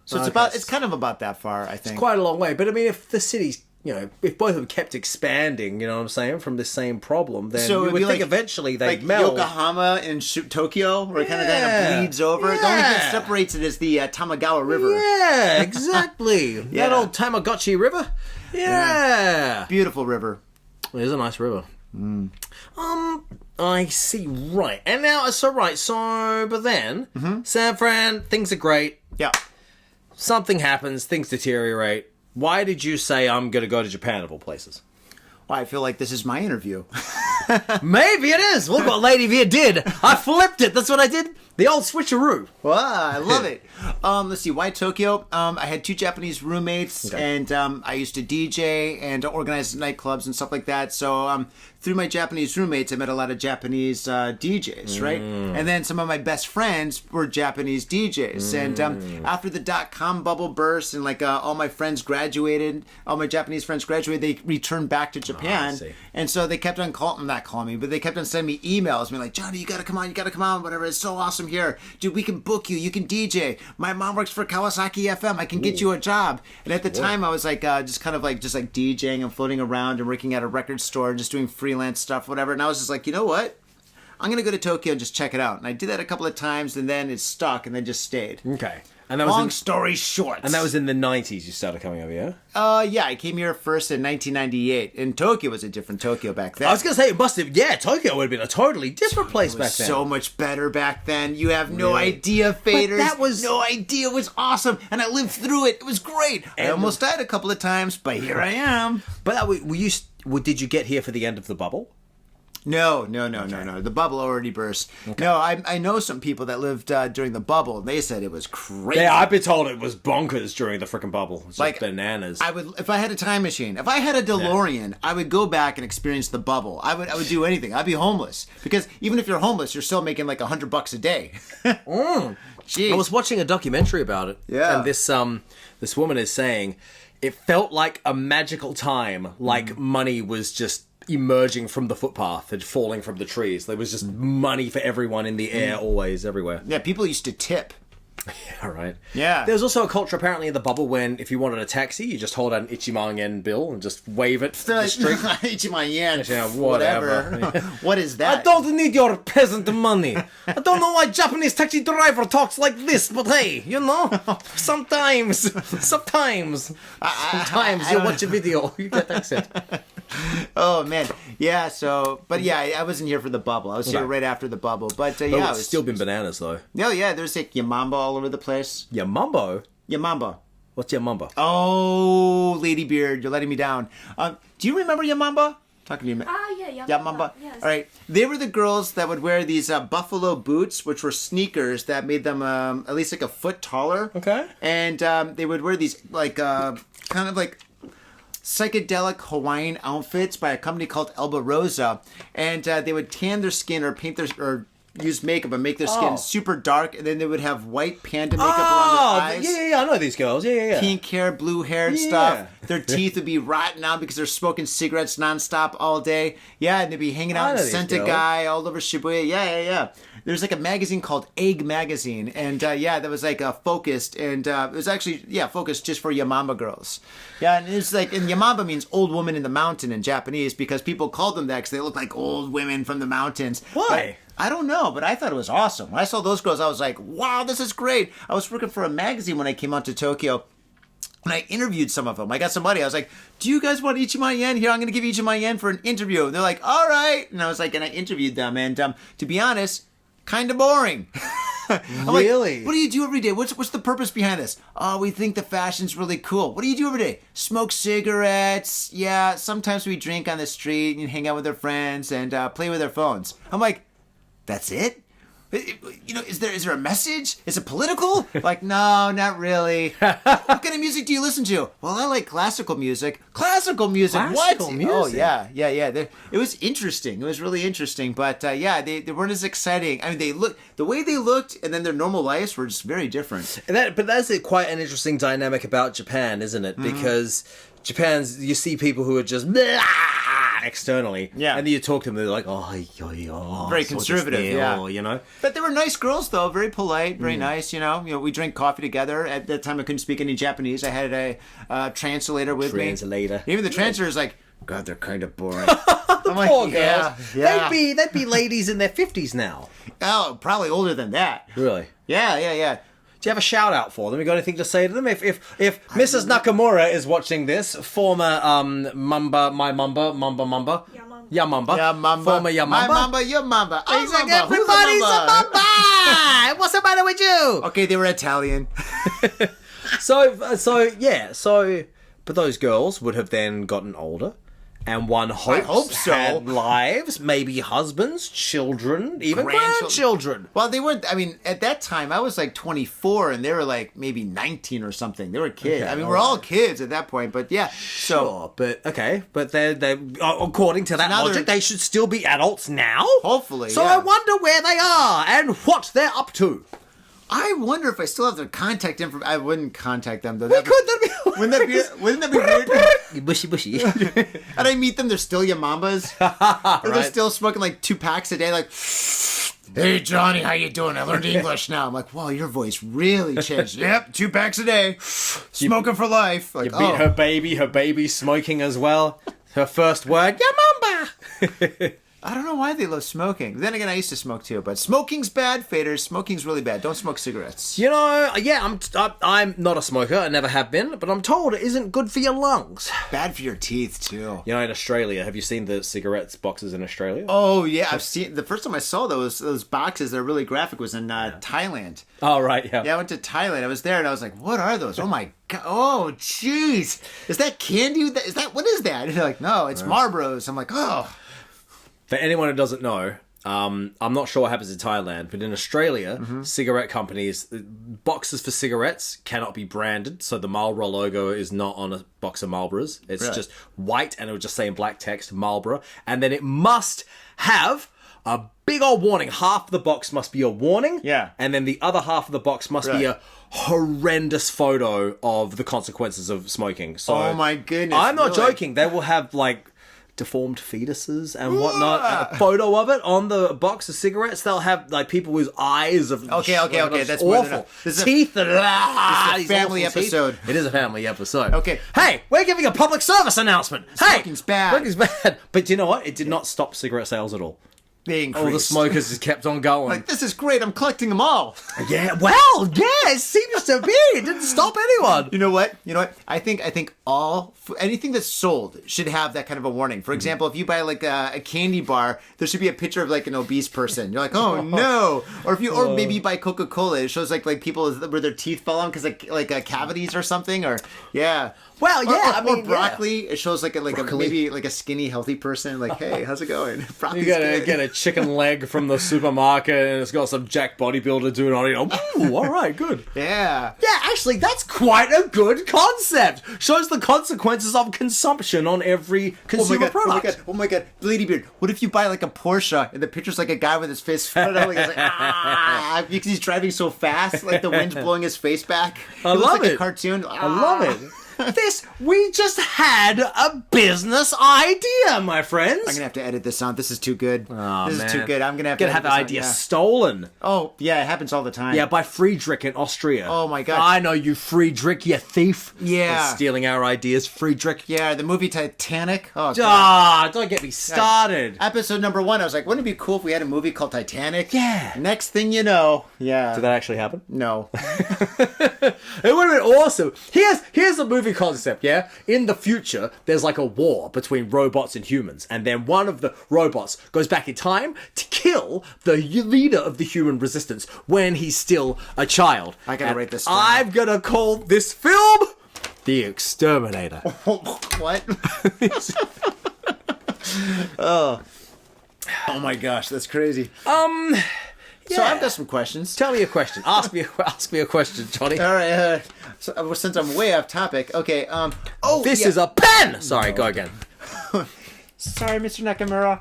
Speaker 2: So it's kind of about that far, I think.
Speaker 4: It's quite a long way. But if the city's, if both of them kept expanding, you know what I'm saying, from the same problem, then you would think eventually they'd meld.
Speaker 2: Yokohama and Tokyo, where it kind of bleeds over.
Speaker 4: Yeah.
Speaker 2: The only thing that separates it is the Tamagawa River.
Speaker 4: Yeah, exactly. That old Tamagotchi River. Yeah.
Speaker 2: Beautiful river.
Speaker 4: It is a nice river. I see. Right. And now, but then, San Fran, things are great.
Speaker 2: Yeah.
Speaker 4: Something happens, things deteriorate. Why did you say I'm going to go to Japan of all places?
Speaker 2: Well, I feel like this is my interview.
Speaker 4: Maybe it is. Look what Ladybeard did. I flipped it. That's what I did. The old switcheroo.
Speaker 2: Wow, I love it. Let's see, why Tokyo? I had 2 Japanese roommates, and I used to DJ and organize nightclubs and stuff like that. So through my Japanese roommates, I met a lot of Japanese DJs, right? And then some of my best friends were Japanese DJs. And after the .com bubble burst and like all my friends graduated, all my Japanese friends graduated, they returned back to Japan. And so they kept on not calling me, but they kept on sending me emails, being like, Johnny, you gotta come on, whatever. It's so awesome here. Dude, we can book you. You can DJ. My mom works for Kawasaki FM. I can get you a job. And at the time, I was like, just DJing and floating around and working at a record store and just doing freelance stuff, whatever. And I was just like, you know what? I'm going to go to Tokyo and just check it out. And I did that a couple of times, and then it stuck, and then just stayed.
Speaker 4: Okay. And that was
Speaker 2: Long story short.
Speaker 4: And that was in the 90s you started coming over, yeah?
Speaker 2: Yeah, I came here first in 1998. And Tokyo was a different Tokyo back then.
Speaker 4: I was going to say, it must have, Tokyo would have been a totally different place back then.
Speaker 2: So much better back then. You have no idea, faders.
Speaker 4: But that was...
Speaker 2: No idea. It was awesome. And I lived through it. It was great. I almost died a couple of times, but here I am.
Speaker 4: But did you get here for the end of the bubble?
Speaker 2: No. The bubble already burst. Okay. No, I know some people that lived during the bubble, and they said it was crazy.
Speaker 4: Yeah, I've been told it was bonkers during the freaking bubble. It's like bananas.
Speaker 2: I would, if I had a time machine, if I had a DeLorean, I would go back and experience the bubble. I would do anything. I'd be homeless, because even if you're homeless, you're still making like $100 a day. Jeez.
Speaker 4: I was watching a documentary about it.
Speaker 2: Yeah,
Speaker 4: and this woman is saying it felt like a magical time, like money was just emerging from the footpath and falling from the trees. There was just money for everyone in the air, always, everywhere.
Speaker 2: Yeah, people used to tip.
Speaker 4: Yeah, right.
Speaker 2: Yeah.
Speaker 4: There's also a culture apparently in the bubble when if you wanted a taxi, you just hold out an ichiman yen bill and just wave it to the street.
Speaker 2: Ichiman yen,
Speaker 4: yeah, whatever.
Speaker 2: What is that?
Speaker 4: I don't need your peasant money. I don't know why Japanese taxi driver talks like this, but hey, sometimes you watch a video, you get accent.
Speaker 2: Oh man, yeah. So, but yeah, I wasn't here for the bubble. I was here right after the bubble. But yeah,
Speaker 4: it's still been bananas though.
Speaker 2: No, yeah. There's like Yamamba all over the place.
Speaker 4: Yamamba. What's Yamamba?
Speaker 2: Oh, Ladybeard, you're letting me down. Do you remember Yamamba? Talking to you.
Speaker 5: Yeah,
Speaker 2: Yamamba.
Speaker 5: Yes.
Speaker 2: All right. They were the girls that would wear these buffalo boots, which were sneakers that made them at least like a foot taller.
Speaker 4: Okay.
Speaker 2: And they would wear these like kind of like psychedelic Hawaiian outfits by a company called Elba Rosa, and they would tan their skin or paint or use makeup and make their skin super dark, and then they would have white panda makeup around their eyes.
Speaker 4: Yeah, I know these girls. Yeah.
Speaker 2: Pink hair, blue hair and stuff. Their teeth would be rotten out because they're smoking cigarettes nonstop all day. Yeah, and they'd be hanging out in Senta-gai all over Shibuya. Yeah. There's like a magazine called Egg Magazine, and that was like focused, and it was actually focused just for Yamamba girls. Yeah, and it's like, and Yamamba means old woman in the mountain in Japanese because people called them that because they look like old women from the mountains.
Speaker 4: Why?
Speaker 2: I don't know, but I thought it was awesome. When I saw those girls, I was like, wow, this is great. I was working for a magazine when I came out to Tokyo, and I interviewed some of them. I got somebody. I was like, do you guys want Ichiman yen? Here, I'm going to give you Ichiman yen for an interview. And they're like, all right. And I was like, and I interviewed them. And to be honest, kind of boring. I'm
Speaker 4: really?
Speaker 2: Like, what do you do every day? What's the purpose behind this? Oh, we think the fashion's really cool. What do you do every day? Smoke cigarettes. Yeah, sometimes we drink on the street and hang out with our friends and play with our phones. I'm like, that's it? Is there a message? Is it political? Like, no, not really. What kind of music do you listen to? Well, I like classical music. Classical music?
Speaker 4: Classical
Speaker 2: what?
Speaker 4: music?
Speaker 2: Oh, yeah. It was interesting. It was really interesting. But, they weren't as exciting. I mean, the way they looked and then their normal lives were just very different.
Speaker 4: But that's quite an interesting dynamic about Japan, isn't it? Because you see people who are just externally, and then you talk to them, they're like,
Speaker 2: very conservative,
Speaker 4: you know.
Speaker 2: But they were nice girls, though, very polite, very nice. You know, we drank coffee together. At that time, I couldn't speak any Japanese. I had a translator with me. Even the translator is like, God, they're kind of boring. I'm like,
Speaker 4: poor girls. Yeah. They'd be ladies in their 50s now.
Speaker 2: Oh, probably older than that.
Speaker 4: Really?
Speaker 2: Yeah.
Speaker 4: Do you have a shout out for them? You got anything to say to them? If Mrs. Nakamura is watching this, former Mamba.
Speaker 5: Yamamba.
Speaker 4: Yamamba.
Speaker 3: Yamamba.
Speaker 4: Former Yamamba.
Speaker 3: My mamba, your mamba. I'm
Speaker 2: Exactly.
Speaker 3: mamba. Who's
Speaker 2: Everybody's
Speaker 3: the
Speaker 2: a
Speaker 3: mamba?
Speaker 2: mamba. What's the matter with you?
Speaker 3: Okay, they were Italian.
Speaker 4: But those girls would have then gotten older, and one hopes
Speaker 3: hope so.
Speaker 4: had lives, maybe husbands, children, even grandchildren.
Speaker 3: Well, they weren't. I mean, at that time, I was like 24, and they were like maybe 19 or something. They were kids.
Speaker 4: Okay,
Speaker 3: I mean,
Speaker 4: all
Speaker 3: we're all
Speaker 4: right.
Speaker 3: kids at that point. But yeah,
Speaker 4: Sure, but they according to that
Speaker 3: now
Speaker 4: logic,
Speaker 3: they're-
Speaker 4: they should still be adults now.
Speaker 3: Hopefully,
Speaker 4: So
Speaker 3: yeah.
Speaker 4: I wonder where they are and what they're up to.
Speaker 3: I wonder if I still have their contact information. I wouldn't contact them though.
Speaker 4: We
Speaker 3: That'd be-
Speaker 4: could.
Speaker 3: Wouldn't that be weird?
Speaker 4: Bushy.
Speaker 3: And I meet them, they're still Yamambas. Or they're
Speaker 4: Right.
Speaker 3: still smoking like 2 packs a day, like, hey Johnny, how you doing? I learned English now. I'm like, whoa, your voice really changed. Yep, 2 packs a day. Smoking for life. Like,
Speaker 4: You beat her baby smoking as well. Her first word, Yamamba.
Speaker 3: I don't know why they love smoking. Then again, I used to smoke too, but smoking's bad, faders. Smoking's really bad. Don't smoke cigarettes.
Speaker 4: You know, yeah, I'm not a smoker. I never have been, but I'm told it isn't good for your lungs.
Speaker 3: Bad for your teeth too.
Speaker 4: You know, in Australia, have you seen the cigarettes boxes in Australia?
Speaker 3: Oh yeah, I've seen. The first time I saw those boxes that are really graphic was in Thailand.
Speaker 4: Oh, right, yeah.
Speaker 3: Yeah, I went to Thailand. I was there and I was like, what are those? Oh my god. Oh jeez. Is that candy? Is that what is that? And they're like, no, it's Marlboros. I'm like, oh.
Speaker 4: For anyone who doesn't know, I'm not sure what happens in Thailand, but in Australia, cigarette companies, boxes for cigarettes cannot be branded, so the Marlboro logo is not on a box of Marlboros. It's
Speaker 3: Really?
Speaker 4: just white, and it would just say in black text, Marlboro, and then it must have a big old warning. Half the box must be a warning,
Speaker 3: Yeah.
Speaker 4: and then the other half of the box must be
Speaker 3: Right.
Speaker 4: a horrendous photo of the consequences of smoking. So
Speaker 3: Oh my goodness.
Speaker 4: I'm not
Speaker 3: really?
Speaker 4: joking. They will have like deformed fetuses and whatnot. A photo of it on the box of cigarettes. They'll have like people with eyes of
Speaker 3: Okay,
Speaker 4: It's
Speaker 3: that's more than
Speaker 4: awful.
Speaker 3: enough. This is a-
Speaker 4: Teeth and
Speaker 3: this is a
Speaker 4: these
Speaker 3: family
Speaker 4: awful teeth.
Speaker 3: episode.
Speaker 4: It is a family episode.
Speaker 3: Okay.
Speaker 4: Hey, we're giving a public service announcement.
Speaker 3: Smoking's bad.
Speaker 4: Smoking's bad. But you know what? It did not stop cigarette sales at all.
Speaker 3: They increased.
Speaker 4: All the smokers just kept on going.
Speaker 3: Like, this is great. I'm collecting them all.
Speaker 4: Yeah, well, yeah, it seems to be. It didn't stop anyone.
Speaker 3: You know what? I think all anything that's sold should have that kind of a warning. For example, if you buy like a candy bar, there should be a picture of like an obese person. You're like, oh no. Or maybe you buy Coca-Cola, it shows like people where their teeth fell on because like cavities or something. Or yeah.
Speaker 4: Well, yeah,
Speaker 3: or broccoli. It shows like maybe like a skinny healthy person. Like, hey, how's it going? Broccoli's
Speaker 4: You gotta
Speaker 3: good.
Speaker 4: get a chicken leg from the supermarket and it's got some jack bodybuilder doing on it. Ooh, all right, good.
Speaker 3: Yeah.
Speaker 4: Yeah, actually, that's quite a good concept. Shows the consequences of consumption on every consumer product.
Speaker 3: Oh my god, Ladybeard, what if you buy like a Porsche and the picture's like a guy with his face spread out, like, he's like because he's driving so fast, like the wind's blowing his face back.
Speaker 4: I
Speaker 3: He looks
Speaker 4: love
Speaker 3: like
Speaker 4: it.
Speaker 3: a cartoon.
Speaker 4: I love it. We just had a business idea, my friends.
Speaker 3: I'm gonna have to edit this on. This is too good.
Speaker 4: Oh,
Speaker 3: this
Speaker 4: man.
Speaker 3: is too good. I'm gonna have to
Speaker 4: Gonna have
Speaker 3: edit
Speaker 4: the
Speaker 3: this
Speaker 4: idea
Speaker 3: on, yeah.
Speaker 4: stolen.
Speaker 3: Oh yeah, it happens all the time.
Speaker 4: Yeah, by Friedrich in Austria.
Speaker 3: Oh, my God.
Speaker 4: I know you, Friedrich, you thief.
Speaker 3: Yeah.
Speaker 4: For stealing our ideas, Friedrich.
Speaker 3: Yeah, the movie Titanic. Oh god.
Speaker 4: Ah, don't get me started.
Speaker 3: Episode number 1, I was like, wouldn't it be cool if we had a movie called Titanic?
Speaker 4: Yeah.
Speaker 3: Next thing you know, yeah.
Speaker 4: Did that actually happen?
Speaker 3: No.
Speaker 4: It would have been awesome. Here's a movie concept, yeah? In the future, there's like a war between robots and humans, and then one of the robots goes back in time to kill the leader of the human resistance when he's still a child.
Speaker 3: I gotta
Speaker 4: And
Speaker 3: write this down.
Speaker 4: I'm gonna call this film The Exterminator.
Speaker 3: What? Oh my gosh, that's crazy. So I've got some questions.
Speaker 4: Tell me a question. Ask me a question, Johnny.
Speaker 3: All right. So, since I'm way off topic, okay.
Speaker 4: This is a pen. Sorry, go again.
Speaker 3: Sorry, Mr. Nakamura.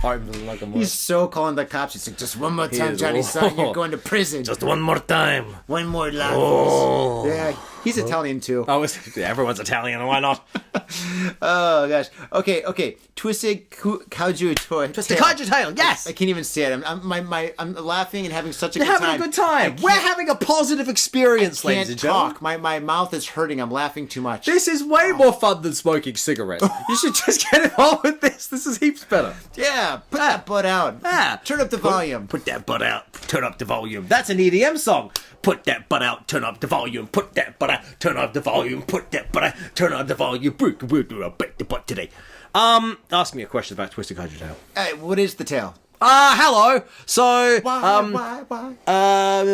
Speaker 4: Sorry, Mr. Nakamura.
Speaker 3: He's so calling the cops. He's like, just one more time,
Speaker 4: is.
Speaker 3: Johnny-san, you're going to prison.
Speaker 4: Just one more time.
Speaker 3: one more life.
Speaker 4: Oh.
Speaker 3: Yeah, he's Italian too.
Speaker 4: Oh, everyone's Italian. Why not?
Speaker 3: Oh gosh. Okay. Twisted Kaiju toy.
Speaker 4: Twisted Kaiju tail. Yes.
Speaker 3: I can't even say it. I'm laughing and having such a
Speaker 4: You're
Speaker 3: good
Speaker 4: having
Speaker 3: time.
Speaker 4: a good time. We're having a positive experience, ladies
Speaker 3: Can't
Speaker 4: and gentlemen.
Speaker 3: talk. My mouth is hurting. I'm laughing too much.
Speaker 4: This is way more fun than smoking cigarettes. You should just get involved with this. This is heaps better.
Speaker 3: Yeah, put that butt out. Turn up the volume.
Speaker 4: Put that butt out. Turn up the volume. That's an EDM song. Put that butt out. Turn up the volume. Put that butt out. Turn up the volume. Put that butt out. Turn up the volume. I bet the butt today. Ask me a question about Twisted Kaiju Tale.
Speaker 2: What is the tale?
Speaker 4: Hello. So,
Speaker 2: Why?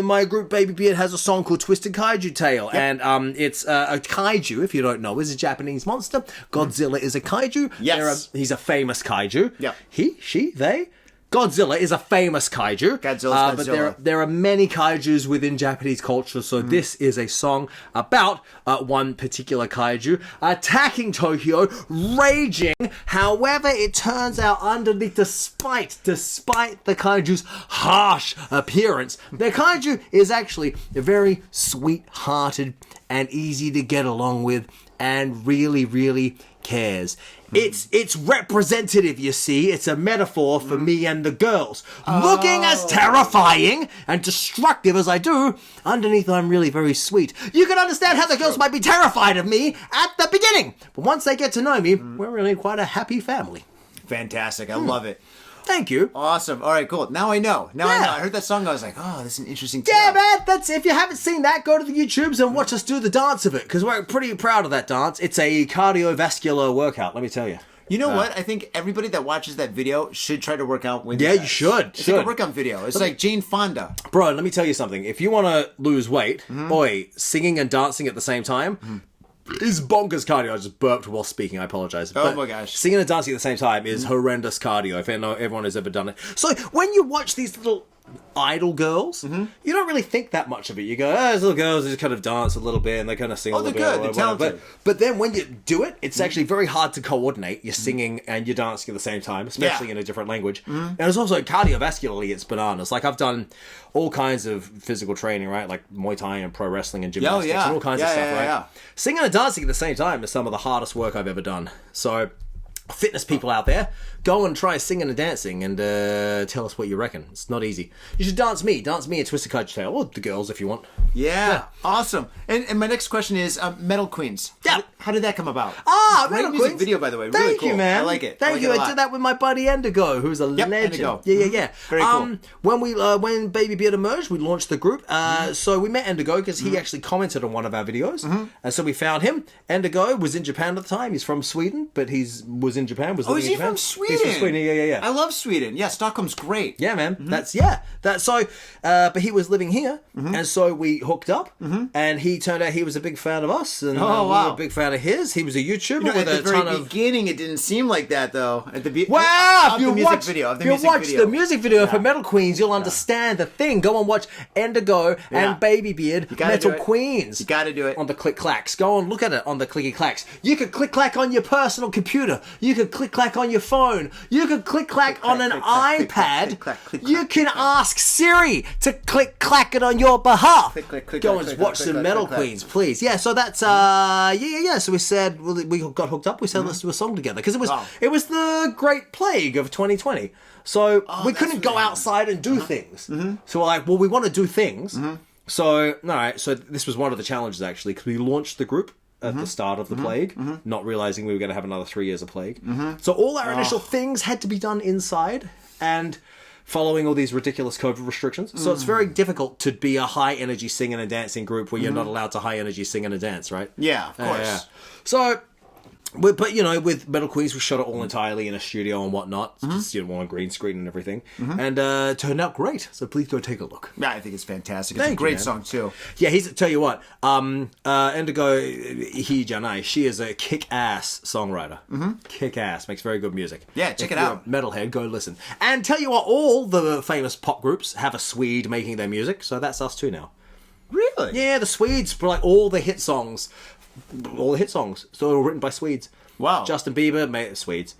Speaker 4: my group Babybeard has a song called Twisted Kaiju Tale, and it's a kaiju. If you don't know, is a Japanese monster. Godzilla is a kaiju.
Speaker 2: Yes,
Speaker 4: he's a famous kaiju.
Speaker 2: Yeah,
Speaker 4: he, she, they. Godzilla is a famous kaiju.
Speaker 2: Godzilla.
Speaker 4: But there are many kaijus within Japanese culture, so this is a song about one particular kaiju attacking Tokyo, raging. However, it turns out underneath, despite the kaiju's harsh appearance, the kaiju is actually very sweet-hearted and easy to get along with, and really, really cares. It's representative, you see. It's a metaphor for me and the girls. Looking as terrifying and destructive as I do, underneath I'm really very sweet. You can understand how the girls might be terrified of me at the beginning, but once they get to know me, we're really quite a happy family.
Speaker 2: Fantastic. I love it.
Speaker 4: Thank you.
Speaker 2: Awesome. All right, cool. Now I know. I know. I heard that song. I was like, oh, this is an interesting tale.
Speaker 4: Yeah, man. That's, if you haven't seen that, go to the YouTubes and watch us do the dance of it, because we're pretty proud of that dance. It's a cardiovascular workout, let me tell you.
Speaker 2: You know what? I think everybody that watches that video should try to work out with
Speaker 4: you should.
Speaker 2: It's like a workout video. It's like Jane Fonda.
Speaker 4: Bro, let me tell you something. If you want to lose weight, boy, singing and dancing at the same time is bonkers cardio. I just burped while speaking. I apologize.
Speaker 2: Oh my gosh.
Speaker 4: Singing and dancing at the same time is horrendous cardio, if everyone has ever done it. So when you watch these little idol girls, you don't really think that much of it. You go, these little girls, they just kind of dance a little bit and they kind of sing a little bit.
Speaker 2: They're good. They're talented.
Speaker 4: But then when you do it, it's actually very hard to coordinate. You're singing and you're dancing at the same time, especially in a different language. And it's also cardiovascularly, it's bananas. Like, I've done all kinds of physical training, right? Like Muay Thai and pro wrestling and gymnastics and all kinds of stuff, right? Yeah. Singing and dancing at the same time is some of the hardest work I've ever done. So, fitness people out there, go and try singing and dancing and tell us what you reckon. It's not easy. You should dance me a Twisted Kaiju Tale, or the girls if you want.
Speaker 2: Yeah. Awesome. And my next question is Metal Queens.
Speaker 4: Yeah.
Speaker 2: How did that come about?
Speaker 4: Great
Speaker 2: Metal music Queens video, by the way. Really
Speaker 4: Thank
Speaker 2: cool.
Speaker 4: you, man.
Speaker 2: I like it.
Speaker 4: Thank you. I did that with my buddy Indigo, who's a legend.
Speaker 2: Indigo.
Speaker 4: Yeah.
Speaker 2: Very cool.
Speaker 4: When Babybeard emerged, we launched the group. So we met Indigo because he actually commented on one of our videos, and so we found him. Indigo was in Japan at the time. He's from Sweden, but was in Japan. Was living in Japan.
Speaker 2: From Sweden?
Speaker 4: He's from Sweden. Yeah.
Speaker 2: I love Sweden. Yeah, Stockholm's great.
Speaker 4: Yeah, man. But he was living here, and so we hooked up, and he turned out he was a big fan of us, and we were a big fan of his. He was a YouTuber with
Speaker 2: at
Speaker 4: a
Speaker 2: the very
Speaker 4: ton of...
Speaker 2: beginning, it didn't seem like that, though. At the
Speaker 4: if you watch
Speaker 2: the
Speaker 4: music video for Metal Queens, you'll understand the thing. Go and watch Indigo and Babybeard Metal Queens.
Speaker 2: You gotta do it.
Speaker 4: On the Click Clacks. Go and look at it on the Clicky Clacks. You could Click Clack on your personal computer. You could Click Clack on your phone. You could Click Clack on an iPad. You can ask Siri to Click Clack it on your behalf. Go and watch some Metal Queens, please. Yeah, so that's So we said, we got hooked up. We said, let's do a song together, because it was the Great Plague of 2020. So we couldn't go outside and do things. So we're like, well, we want to do things. So, all right. So this was one of the challenges, actually, because we launched the group at the start of the plague, not realizing we were going to have another 3 years of plague. So all our initial things had to be done inside, and following all these ridiculous COVID restrictions. So it's very difficult to be a high-energy singing and dancing group where you're not allowed to high-energy sing and dance, right?
Speaker 2: Yeah, of course.
Speaker 4: Yeah. So... But, with Metal Queens, we shot it all entirely in a studio and whatnot. Just, on a green screen and everything. And turned out great. So please go take a look.
Speaker 2: Yeah, I think it's fantastic. It's a great song, too.
Speaker 4: Yeah, tell you what. Indigo Hijanai, she is a kick-ass songwriter. Kick-ass. Makes very good music.
Speaker 2: Yeah, check it out.
Speaker 4: If you're a metalhead, go listen. And tell you what, all the famous pop groups have a Swede making their music. So that's us too now.
Speaker 2: Really?
Speaker 4: Yeah, the Swedes, for like all the hit songs. So they were written by Swedes.
Speaker 2: Wow.
Speaker 4: Justin Bieber, Swedes.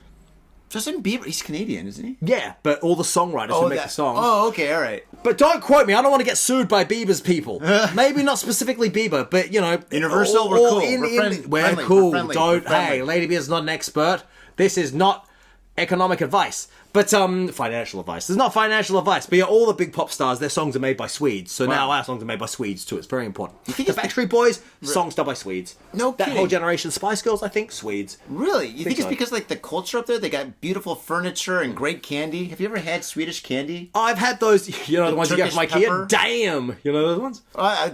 Speaker 2: Justin Bieber, he's Canadian, isn't he?
Speaker 4: Yeah, but all the songwriters who make the songs.
Speaker 2: Oh, okay, all right.
Speaker 4: But don't quote me. I don't want to get sued by Bieber's people. Maybe not specifically Bieber, but
Speaker 2: Universal, we're cool.
Speaker 4: We're cool. Don't. Hey, Ladybeard's not an expert. This is not economic advice. But financial advice. There's not financial advice, but yeah, all the big pop stars, their songs are made by Swedes. So now our songs are made by Swedes too. It's very important. The Backstreet Boys, songs done by Swedes.
Speaker 2: No
Speaker 4: That
Speaker 2: kidding.
Speaker 4: whole generation, Spice Girls, I think, Swedes.
Speaker 2: Really? You think it's
Speaker 4: so.
Speaker 2: because like the culture up there? They got beautiful furniture and great candy. Have you ever had Swedish candy?
Speaker 4: I've had those, the ones you get
Speaker 2: Turkish
Speaker 4: from Ikea.
Speaker 2: pepper?
Speaker 4: Damn! You know those ones?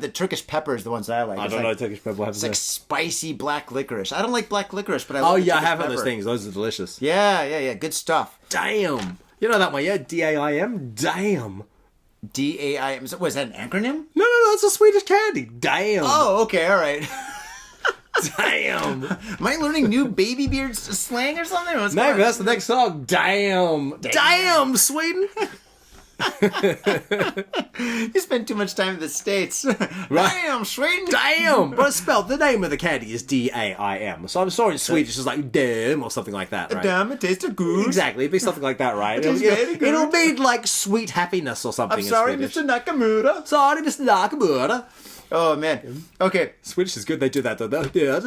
Speaker 2: The Turkish pepper is the ones I like.
Speaker 4: I
Speaker 2: It's
Speaker 4: don't
Speaker 2: like,
Speaker 4: know Turkish pepper.
Speaker 2: It's like spicy black licorice. I don't like black licorice, but I like
Speaker 4: Oh,
Speaker 2: the
Speaker 4: yeah, I
Speaker 2: Turkish
Speaker 4: have had
Speaker 2: pepper.
Speaker 4: those things. Those are delicious.
Speaker 2: Yeah. Good stuff.
Speaker 4: Damn! You know that one, yeah? DAIM? Damn!
Speaker 2: DAIM. Was that an acronym?
Speaker 4: No, that's a Swedish candy. Damn!
Speaker 2: Oh, okay, all right.
Speaker 4: Damn!
Speaker 2: Am I learning new Babybeard slang or something? What's going
Speaker 4: Maybe
Speaker 2: on?
Speaker 4: that's the next song. Damn! Damn, Sweden!
Speaker 2: You spend too much time in the States. Damn, Sweden.
Speaker 4: Damn! But it's spelled, the name of the candy is DAIM. So I'm sorry in Swedish it's like damn or something like that, right?
Speaker 2: Damn, it tastes good.
Speaker 4: Exactly, it'd be something like that, right?
Speaker 2: It is very good.
Speaker 4: It'll mean like sweet happiness or something.
Speaker 2: I'm
Speaker 4: in
Speaker 2: sorry,
Speaker 4: Swedish.
Speaker 2: Mr. Nakamura.
Speaker 4: Sorry, Mr. Nakamura.
Speaker 2: Oh, man. Okay.
Speaker 4: Swedish is good. They do that. They do that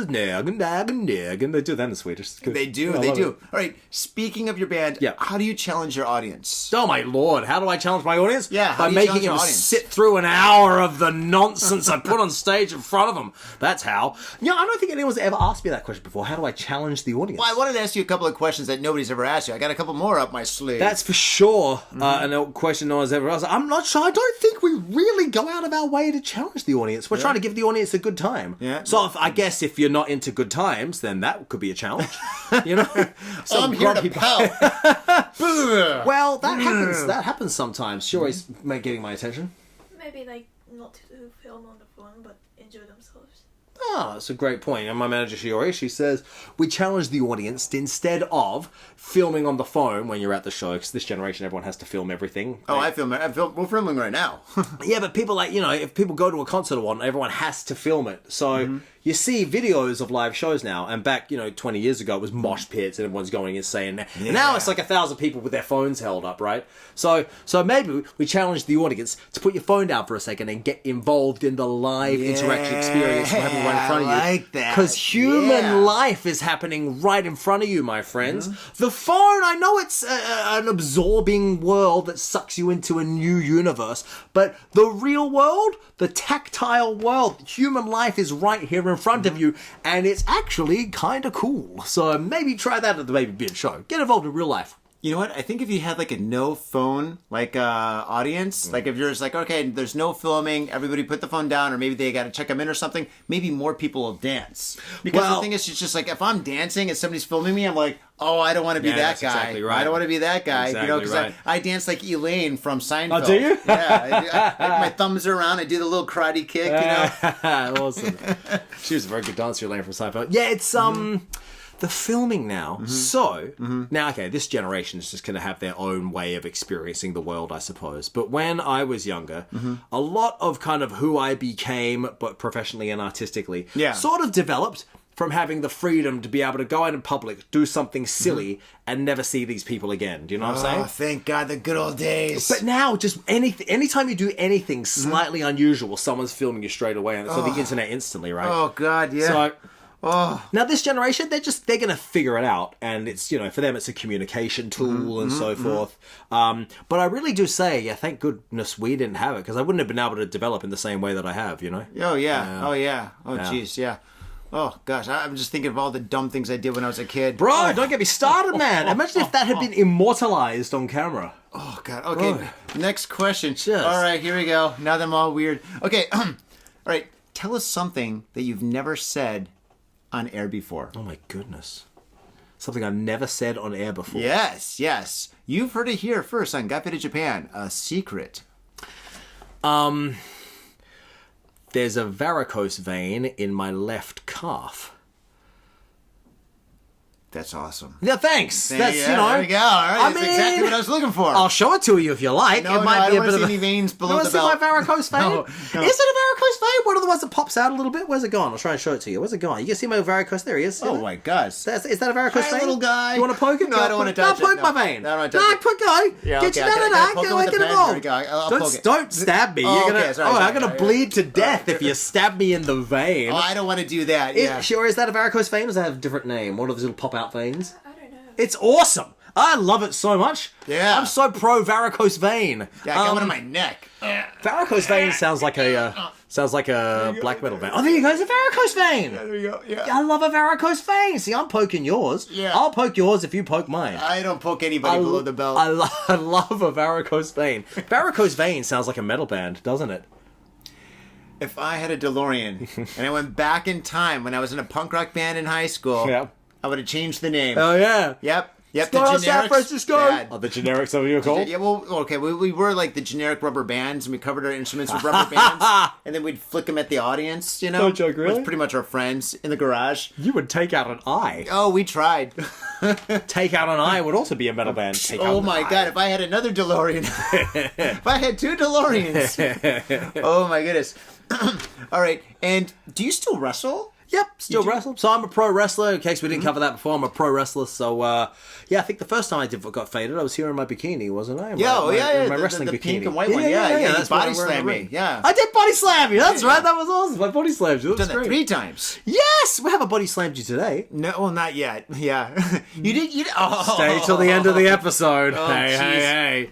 Speaker 4: in Swedish. It's good.
Speaker 2: They do.
Speaker 4: I
Speaker 2: They
Speaker 4: love
Speaker 2: do.
Speaker 4: it.
Speaker 2: All right. Speaking of your band,
Speaker 4: Yeah.
Speaker 2: how do you challenge your audience?
Speaker 4: Oh my lord! How do I challenge my audience?
Speaker 2: Yeah, how
Speaker 4: by
Speaker 2: do you
Speaker 4: making
Speaker 2: challenge your
Speaker 4: them
Speaker 2: audience?
Speaker 4: sit through an hour of the nonsense I put on stage in front of them. That's how. I don't think anyone's ever asked me that question before. How do I challenge the audience?
Speaker 2: Well, I wanted to ask you a couple of questions that nobody's ever asked you. I got a couple more up my sleeve.
Speaker 4: That's for sure. And a question no one's ever asked. I'm not sure. I don't think we really go out of our way to challenge the audience. We're trying to give the audience a good time.
Speaker 2: Yeah.
Speaker 4: So I guess if you're not into good times, then that could be a challenge. So
Speaker 2: I'm here to pout.
Speaker 4: Well, that happens. That happens sometimes. She always getting my attention.
Speaker 5: Maybe like not to film on the phone, but enjoy themselves.
Speaker 4: Oh, that's a great point. And my manager, Shiori, she says, we challenge the audience to, instead of filming on the phone when you're at the show, because this generation, everyone has to film everything.
Speaker 2: Oh, I film it. We're filming right now.
Speaker 4: Yeah, but people if people go to a concert or one, everyone has to film it. So you see videos of live shows now, and back, 20 years ago, it was mosh pits and everyone's going insane. And now it's like 1,000 people with their phones held up, right? So maybe we challenge the audience to put your phone down for a second and get involved in the live interaction experience we're having right in front of you.
Speaker 2: I like that.
Speaker 4: Because human life is happening right in front of you, my friends. The phone, I know it's an absorbing world that sucks you into a new universe, but the real world, the tactile world, human life is right here in front of you, and it's actually kind of cool. So maybe try that at the Babybeard show. Get involved in real life.
Speaker 2: You know what? I think if you had like a no phone audience, like if you're just like, okay, there's no filming, everybody put the phone down, or maybe they got to check them in or something, maybe more people will dance. Because the thing is, it's just like if I'm dancing and somebody's filming me, I'm like, oh, I don't want to be that
Speaker 4: that's
Speaker 2: guy.
Speaker 4: exactly right.
Speaker 2: I don't want to be that guy.
Speaker 4: Exactly
Speaker 2: Because
Speaker 4: right.
Speaker 2: I dance like Elaine from Seinfeld.
Speaker 4: Oh, do you?
Speaker 2: Yeah. My thumbs are around. I do the little karate kick.
Speaker 4: Awesome. She was a very good dancer, Elaine from Seinfeld. Yeah, it's the filming now. So now, okay, this generation is just going to have their own way of experiencing the world, I suppose. But when I was younger, a lot of kind of who I became, but professionally and artistically, sort of developed from having the freedom to be able to go out in public, do something silly, and never see these people again. Do you know what I'm saying?
Speaker 2: Oh, thank God, the good old days.
Speaker 4: But now, just anytime you do anything slightly unusual, someone's filming you straight away, and it's on the internet instantly, right?
Speaker 2: Oh, God, yeah.
Speaker 4: So, now this generation, they're going to figure it out, and it's, for them it's a communication tool and so forth. But I really do say, thank goodness we didn't have it, because I wouldn't have been able to develop in the same way that I have,
Speaker 2: Oh, yeah. Oh, jeez, yeah. Oh, gosh, I'm just thinking of all the dumb things I did when I was a kid.
Speaker 4: Bro, don't get me started, man. Imagine if that had been immortalized on camera.
Speaker 2: Oh, God. Okay, next question.
Speaker 4: Just.
Speaker 2: All right, here we go. Now that I'm all weird. Okay, all right, tell us something that you've never said on air before.
Speaker 4: Oh, my goodness. Something I've never said on air before.
Speaker 2: Yes. You've heard it here first on Got Faded Japan. A secret.
Speaker 4: There's a varicose vein in my left calf.
Speaker 2: That's awesome.
Speaker 4: Yeah, thanks.
Speaker 2: There you go. All right, that's exactly what I was looking for.
Speaker 4: I'll show it to you if you like.
Speaker 2: No,
Speaker 4: it might
Speaker 2: I
Speaker 4: be
Speaker 2: don't
Speaker 4: a bit
Speaker 2: want to
Speaker 4: of
Speaker 2: see any veins below
Speaker 4: you
Speaker 2: the
Speaker 4: want to see
Speaker 2: belt.
Speaker 4: my varicose vein?
Speaker 2: No.
Speaker 4: Is it a varicose vein? One of the ones that pops out a little bit? Where's it gone? I'll try and show it to you. Where's it gone? You can see my varicose. There he is.
Speaker 2: Oh, my gosh.
Speaker 4: Is that a varicose
Speaker 2: Hi,
Speaker 4: vein?
Speaker 2: little guy.
Speaker 4: You want to poke it?
Speaker 2: No, I don't want to touch it.
Speaker 4: Poke my
Speaker 2: No.
Speaker 4: vein.
Speaker 2: No, I don't want to touch it.
Speaker 4: Go.
Speaker 2: Yeah,
Speaker 4: Get
Speaker 2: okay.
Speaker 4: your
Speaker 2: Can I poke it with
Speaker 4: Get
Speaker 2: the pen?
Speaker 4: involved.
Speaker 2: There we go. I'll poke it.
Speaker 4: Don't stab me.
Speaker 2: Oh,
Speaker 4: You're gonna.
Speaker 2: okay, sorry,
Speaker 4: I'm
Speaker 2: sorry.
Speaker 4: gonna bleed to death if you stab me in the vein.
Speaker 2: Oh, I don't want to do that. Yeah.
Speaker 4: Sure, is that a varicose vein or does that have a different name? One of those little pop-out veins?
Speaker 5: I don't know.
Speaker 4: It's awesome. I love it so much.
Speaker 3: Yeah.
Speaker 4: I'm so pro varicose vein.
Speaker 3: Yeah, I got one in my neck.
Speaker 4: Varicose vein sounds like a black metal band. Oh, there you go. It's a varicose vein.
Speaker 3: There you go. Yeah.
Speaker 4: I love a varicose vein. See, I'm poking yours.
Speaker 3: Yeah.
Speaker 4: I'll poke yours if you poke mine.
Speaker 3: I don't poke anybody below the belt.
Speaker 4: I love a varicose vein. Varicose vein sounds like a metal band, doesn't it?
Speaker 3: If I had a DeLorean and I went back in time when I was in a punk rock band in high school,
Speaker 4: Yep.
Speaker 3: I would have changed the name.
Speaker 4: Oh, yeah.
Speaker 3: Yep.
Speaker 4: Star
Speaker 3: the
Speaker 4: San
Speaker 3: generics.
Speaker 4: Francisco.
Speaker 3: Bad.
Speaker 4: Oh, the generics of you called?
Speaker 3: Yeah, well, okay, we were like the generic rubber bands, and we covered our instruments with rubber bands, and then we'd flick them at the audience, you know?
Speaker 4: No joke, really?
Speaker 3: With pretty much our friends in the garage.
Speaker 4: You would take out an eye.
Speaker 3: Oh, we tried.
Speaker 4: Take out an eye would also be a metal band. Take out
Speaker 3: Oh
Speaker 4: an
Speaker 3: my
Speaker 4: eye.
Speaker 3: god, if I had another DeLorean. If I had 2 DeLoreans. Oh my goodness. All right, and do you still wrestle?
Speaker 4: Yep, still wrestle. So I'm a pro wrestler. In case we didn't cover that before, I'm a pro wrestler. So yeah, I think the first time I got faded, I was here in my bikini, wasn't I?
Speaker 3: Yeah,
Speaker 4: my wrestling
Speaker 3: the
Speaker 4: bikini,
Speaker 3: pink and white one. Yeah, you
Speaker 4: that's
Speaker 3: body
Speaker 4: what I'm wearing
Speaker 3: slammed
Speaker 4: in the
Speaker 3: me.
Speaker 4: ring.
Speaker 3: Yeah,
Speaker 4: I did body slam you. That's right. That was awesome. I body slammed you. That's
Speaker 3: done that
Speaker 4: great.
Speaker 3: 3 times.
Speaker 4: Yes, we haven't body slammed you today.
Speaker 3: No, well, not yet. Yeah, you did. Oh.
Speaker 4: Stay till the end of the episode.
Speaker 3: Oh,
Speaker 4: hey.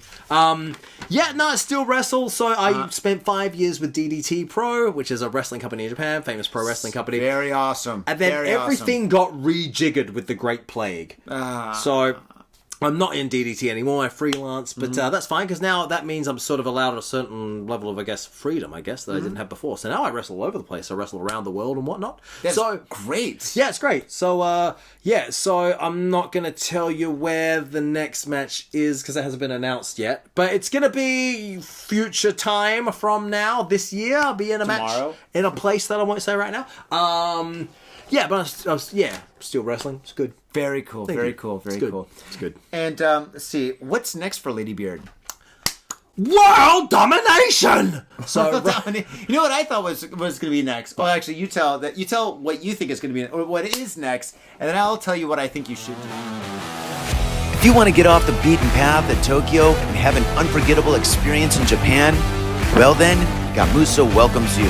Speaker 4: Yeah, no, I still wrestle. So I spent 5 years with DDT Pro, which is a wrestling company in Japan, famous pro wrestling company.
Speaker 3: Very awesome.
Speaker 4: And then
Speaker 3: Very
Speaker 4: everything got rejiggered with the Great Plague. So I'm not in DDT anymore. I freelance, but that's fine because now that means I'm sort of allowed a certain level of, I guess, freedom. I guess that I didn't have before. So now I wrestle all over the place. I wrestle around the world and whatnot.
Speaker 3: That's
Speaker 4: so
Speaker 3: great.
Speaker 4: yeah, it's great. So yeah, so I'm not gonna tell you where the next match is because it hasn't been announced yet. But it's gonna be future time from now. This year, I'll be in a
Speaker 3: Tomorrow?
Speaker 4: match in a place that I won't say right now. Yeah, but I was still wrestling. It's good.
Speaker 3: Very cool.
Speaker 4: Thank
Speaker 3: Very
Speaker 4: you.
Speaker 3: cool. Very
Speaker 4: It's good.
Speaker 3: cool.
Speaker 4: It's good.
Speaker 3: And let's see, what's next for Ladybeard?
Speaker 4: World domination. So
Speaker 3: You know what I thought was going to be next? Well, actually, you tell what you think is going to be, or what is next, and then I'll tell you what I think you should do.
Speaker 2: If you want to get off the beaten path at Tokyo and have an unforgettable experience in Japan, well then, Gamuso welcomes you.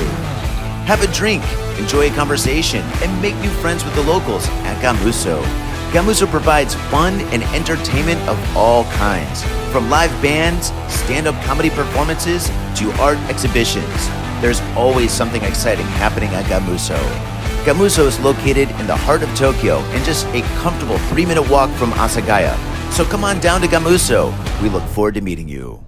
Speaker 2: Have a drink, enjoy a conversation, and make new friends with the locals at Gamuso. Gamuso provides fun and entertainment of all kinds, from live bands, stand-up comedy performances, to art exhibitions. There's always something exciting happening at Gamuso. Gamuso is located in the heart of Tokyo and just a comfortable 3-minute walk from Asagaya. So come on down to Gamuso. We look forward to meeting you.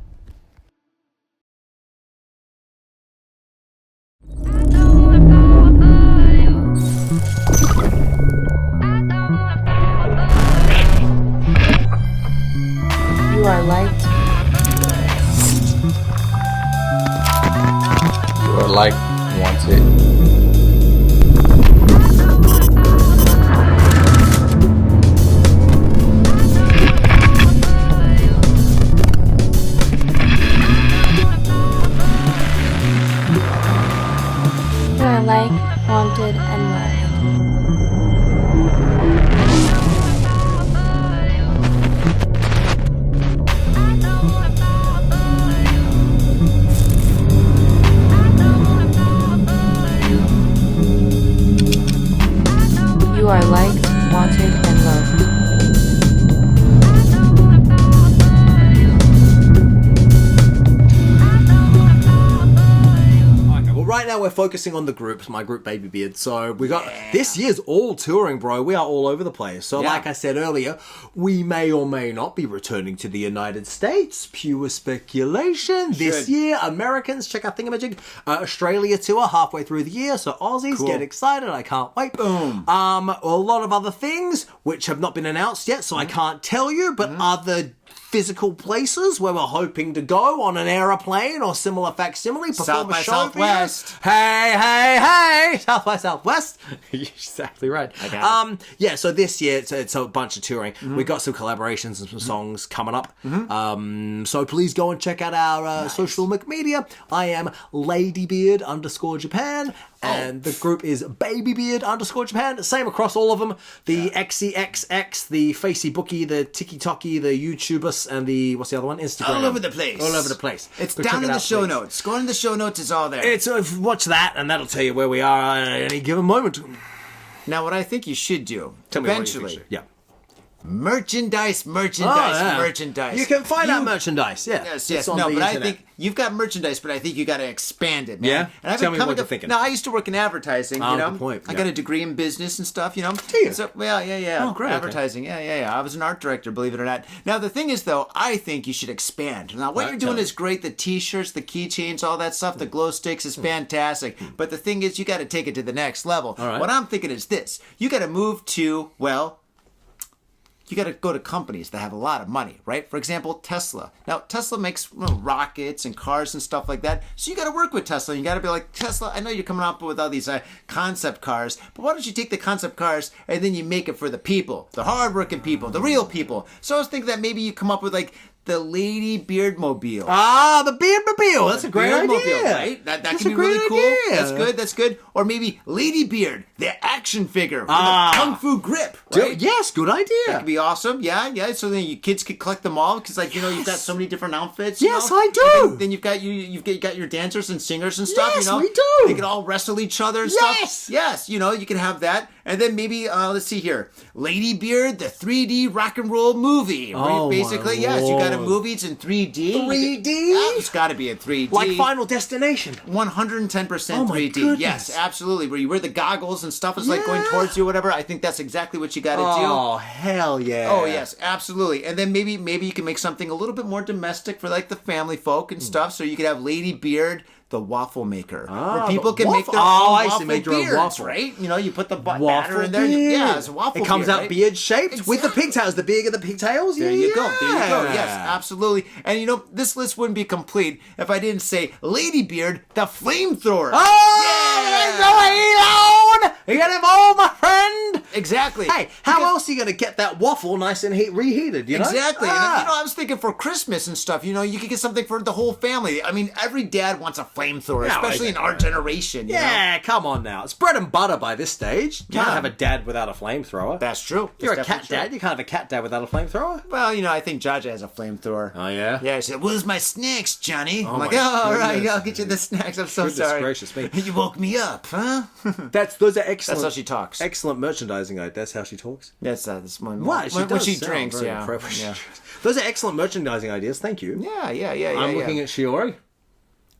Speaker 6: You are liked.
Speaker 7: You are like wanted.
Speaker 6: You are liked, wanted, and loved. You are liked, wanted, and loved.
Speaker 4: Okay, well, right now we're focusing on the groups, my group Babybeard. So we got this year's all touring, bro. We are all over the place. So, like I said earlier, we may or may not be returning to the United States. Pure speculation. This year, Americans, check out Thingamajig. Australia tour halfway through the year. So Aussies, get excited. I can't wait.
Speaker 3: Boom.
Speaker 4: A lot of other things which have not been announced yet, so I can't tell you. But other physical places where we're hoping to go on an aeroplane or similar facsimile, perform
Speaker 3: South
Speaker 4: a
Speaker 3: by
Speaker 4: show
Speaker 3: Southwest.
Speaker 4: for you. Hey, South by Southwest. You're exactly right.
Speaker 3: I got it.
Speaker 4: Yeah, so this year it's a bunch of touring. We got some collaborations and some songs coming up. So please go and check out our social media. I am Ladybeard _Japan. And the group is Babybeard _Japan. Same across all of them. The XEXX, the Facebooky, the TikToky, the YouTubers, and the, what's the other one? Instagram.
Speaker 3: All over the place.
Speaker 4: All over the place.
Speaker 3: It's
Speaker 4: Go
Speaker 3: down
Speaker 4: check
Speaker 3: in
Speaker 4: it
Speaker 3: the
Speaker 4: out,
Speaker 3: show
Speaker 4: please.
Speaker 3: notes. Go in the show notes. It's all there.
Speaker 4: It's watch that, and that'll tell you where we are at any given moment.
Speaker 3: Now, what I think you should do,
Speaker 4: Tell me what you think,
Speaker 3: eventually,
Speaker 4: sir. Yeah.
Speaker 2: Merchandise.
Speaker 4: You can find that merchandise. Yeah.
Speaker 2: Yes.
Speaker 4: It's on
Speaker 2: No,
Speaker 4: the
Speaker 2: but I
Speaker 4: internet.
Speaker 2: think you've got merchandise, but I think you got to expand it, man.
Speaker 4: Yeah?
Speaker 2: And I've
Speaker 4: Tell
Speaker 2: been
Speaker 4: me what
Speaker 2: coming
Speaker 4: you're
Speaker 2: to
Speaker 4: thinking.
Speaker 2: Now, I used to work in advertising.
Speaker 4: Oh,
Speaker 2: You know,
Speaker 4: good point.
Speaker 2: I
Speaker 4: Yeah.
Speaker 2: got a degree in business and stuff. You know.
Speaker 4: Do you?
Speaker 2: So, well, yeah.
Speaker 4: Oh, great, okay.
Speaker 2: Advertising. Yeah. I was an art director, believe it or not. Now, the thing is, though, I think you should expand. Now, what
Speaker 4: Right,
Speaker 2: you're
Speaker 4: tell
Speaker 2: doing
Speaker 4: me.
Speaker 2: is great. The T-shirts, the keychains, all that stuff, the glow sticks is fantastic. But the thing is, you got to take it to the next level.
Speaker 4: All right.
Speaker 2: What I'm thinking is this: you got to move to you got to go to companies that have a lot of money, right? For example, Tesla. Now, Tesla makes rockets and cars and stuff like that. So you got to work with Tesla. You got to be like, Tesla, I know you're coming up with all these concept cars, but why don't you take the concept cars and then you make it for the people, the hardworking people, the real people. So I was thinking that maybe you come up with like the Ladybeard mobile.
Speaker 4: Ah, the Beardmobile. That's a great idea.
Speaker 2: Beardmobile, right? That
Speaker 4: That's
Speaker 2: could be
Speaker 4: a great
Speaker 2: really cool.
Speaker 4: idea.
Speaker 2: That's good. Or maybe Ladybeard, the action figure with a kung fu grip, right?
Speaker 4: Yes, good idea.
Speaker 2: That could be awesome. Yeah. So then your kids could collect them all because, like, you know, you've got so many different outfits.
Speaker 4: Yes,
Speaker 2: you know?
Speaker 4: I do.
Speaker 2: And then you've got your dancers and singers and stuff.
Speaker 4: Yes,
Speaker 2: you know,
Speaker 4: we do.
Speaker 2: They can all wrestle each other and
Speaker 4: Yes.
Speaker 2: stuff. Yes. You know, you can have that. And then maybe let's see here, Ladybeard, the 3D rock and roll movie. Where
Speaker 4: Oh,
Speaker 2: you basically,
Speaker 4: my
Speaker 2: yes, you got a
Speaker 4: Lord.
Speaker 2: movie. It's in 3D.
Speaker 4: 3D?
Speaker 2: It's got to be in 3D.
Speaker 4: Like Final Destination.
Speaker 2: 110%
Speaker 4: Oh my
Speaker 2: 3D.
Speaker 4: goodness.
Speaker 2: Yes, absolutely. Where you wear the goggles and stuff is like going towards you, or whatever. I think that's exactly what you got to do.
Speaker 4: Oh, hell yeah.
Speaker 2: Oh yes, absolutely. And then maybe you can make something a little bit more domestic for like the family folk and stuff. So you could have Ladybeard, the waffle maker, where people
Speaker 4: the
Speaker 2: can make
Speaker 4: waffle-
Speaker 2: their
Speaker 4: Oh,
Speaker 2: own
Speaker 4: I see,
Speaker 2: waffle
Speaker 4: make your own
Speaker 2: beards,
Speaker 4: waffle.
Speaker 2: right? You know, you put the batter
Speaker 4: Waffle
Speaker 2: in there.
Speaker 4: beard.
Speaker 2: Yeah, it's a waffle.
Speaker 4: It comes
Speaker 2: beard,
Speaker 4: out
Speaker 2: right?
Speaker 4: beard shaped with the
Speaker 2: Exactly.
Speaker 4: pigtails. The big of the pigtails.
Speaker 2: There you go.
Speaker 4: Yeah.
Speaker 2: Yes, absolutely. And you know, this list wouldn't be complete if I didn't say Ladybeard, the flamethrower.
Speaker 4: Oh, Elon! You get him all, my friend.
Speaker 2: Exactly.
Speaker 4: Hey, how else are you going to get that waffle nice and reheated? You know?
Speaker 2: Exactly.
Speaker 4: Ah.
Speaker 2: And, you know, I was thinking for Christmas and stuff, you know, you could get something for the whole family. I mean, every dad wants a flamethrower,
Speaker 4: Yeah,
Speaker 2: especially in our generation. You know?
Speaker 4: Yeah, come on now. It's bread and butter by this stage. You can't
Speaker 2: Yeah.
Speaker 4: have a dad without a flamethrower.
Speaker 2: That's true.
Speaker 4: If you're a
Speaker 2: That's
Speaker 4: cat
Speaker 2: definitely
Speaker 4: dad,
Speaker 2: true.
Speaker 4: you can't have a cat dad without a flamethrower.
Speaker 2: Well, you know, I think Jaja has a flamethrower.
Speaker 4: Oh, yeah?
Speaker 2: Yeah, she said, "Where's my snacks, Johnny?" I'm like,
Speaker 4: my
Speaker 2: "Oh, all right,
Speaker 4: goodness.
Speaker 2: I'll get you the snacks. I'm so
Speaker 4: Goodness
Speaker 2: sorry."
Speaker 4: gracious me.
Speaker 2: You woke me up, huh?
Speaker 4: Those are excellent.
Speaker 2: That's how she talks.
Speaker 4: Excellent merchandising. That's how she talks.
Speaker 2: That's when
Speaker 4: What?
Speaker 2: when she
Speaker 4: sound
Speaker 2: drinks.
Speaker 4: very
Speaker 2: Yeah.
Speaker 4: appropriate.
Speaker 2: Yeah.
Speaker 4: Those are excellent merchandising ideas. Thank you.
Speaker 2: Yeah.
Speaker 4: I'm looking at Shiori.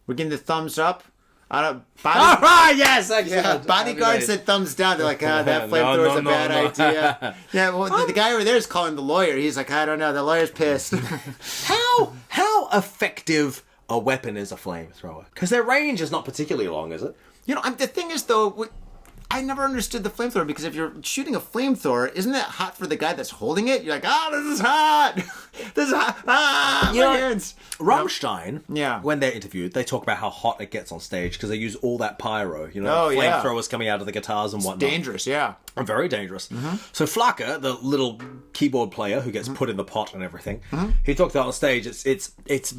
Speaker 2: We're getting the thumbs up. I don't.
Speaker 4: All right, yes, excellent.
Speaker 2: Yeah, bodyguard said thumbs down. They're like, that flamethrower's a bad idea. Yeah, well, the guy over there is calling the lawyer. He's like, I don't know. The lawyer's pissed.
Speaker 4: How effective a weapon is a flamethrower? Because their range is not particularly long, is it?
Speaker 2: You know, the thing is, though, I never understood the flamethrower because if you're shooting a flamethrower, isn't that hot for the guy that's holding it? You're like, this is hot. This is hot.
Speaker 4: You
Speaker 2: My
Speaker 4: know,
Speaker 2: hands.
Speaker 4: Rammstein,
Speaker 2: Yeah.
Speaker 4: when they're interviewed, they talk about how hot it gets on stage because they use all that pyro, you know,
Speaker 2: Oh, yeah.
Speaker 4: flamethrowers coming out of the guitars and whatnot.
Speaker 2: Dangerous, yeah.
Speaker 4: And very dangerous.
Speaker 2: Mm-hmm.
Speaker 4: So Flaka, the little keyboard player who gets put in the pot and everything, he talked about on stage. It's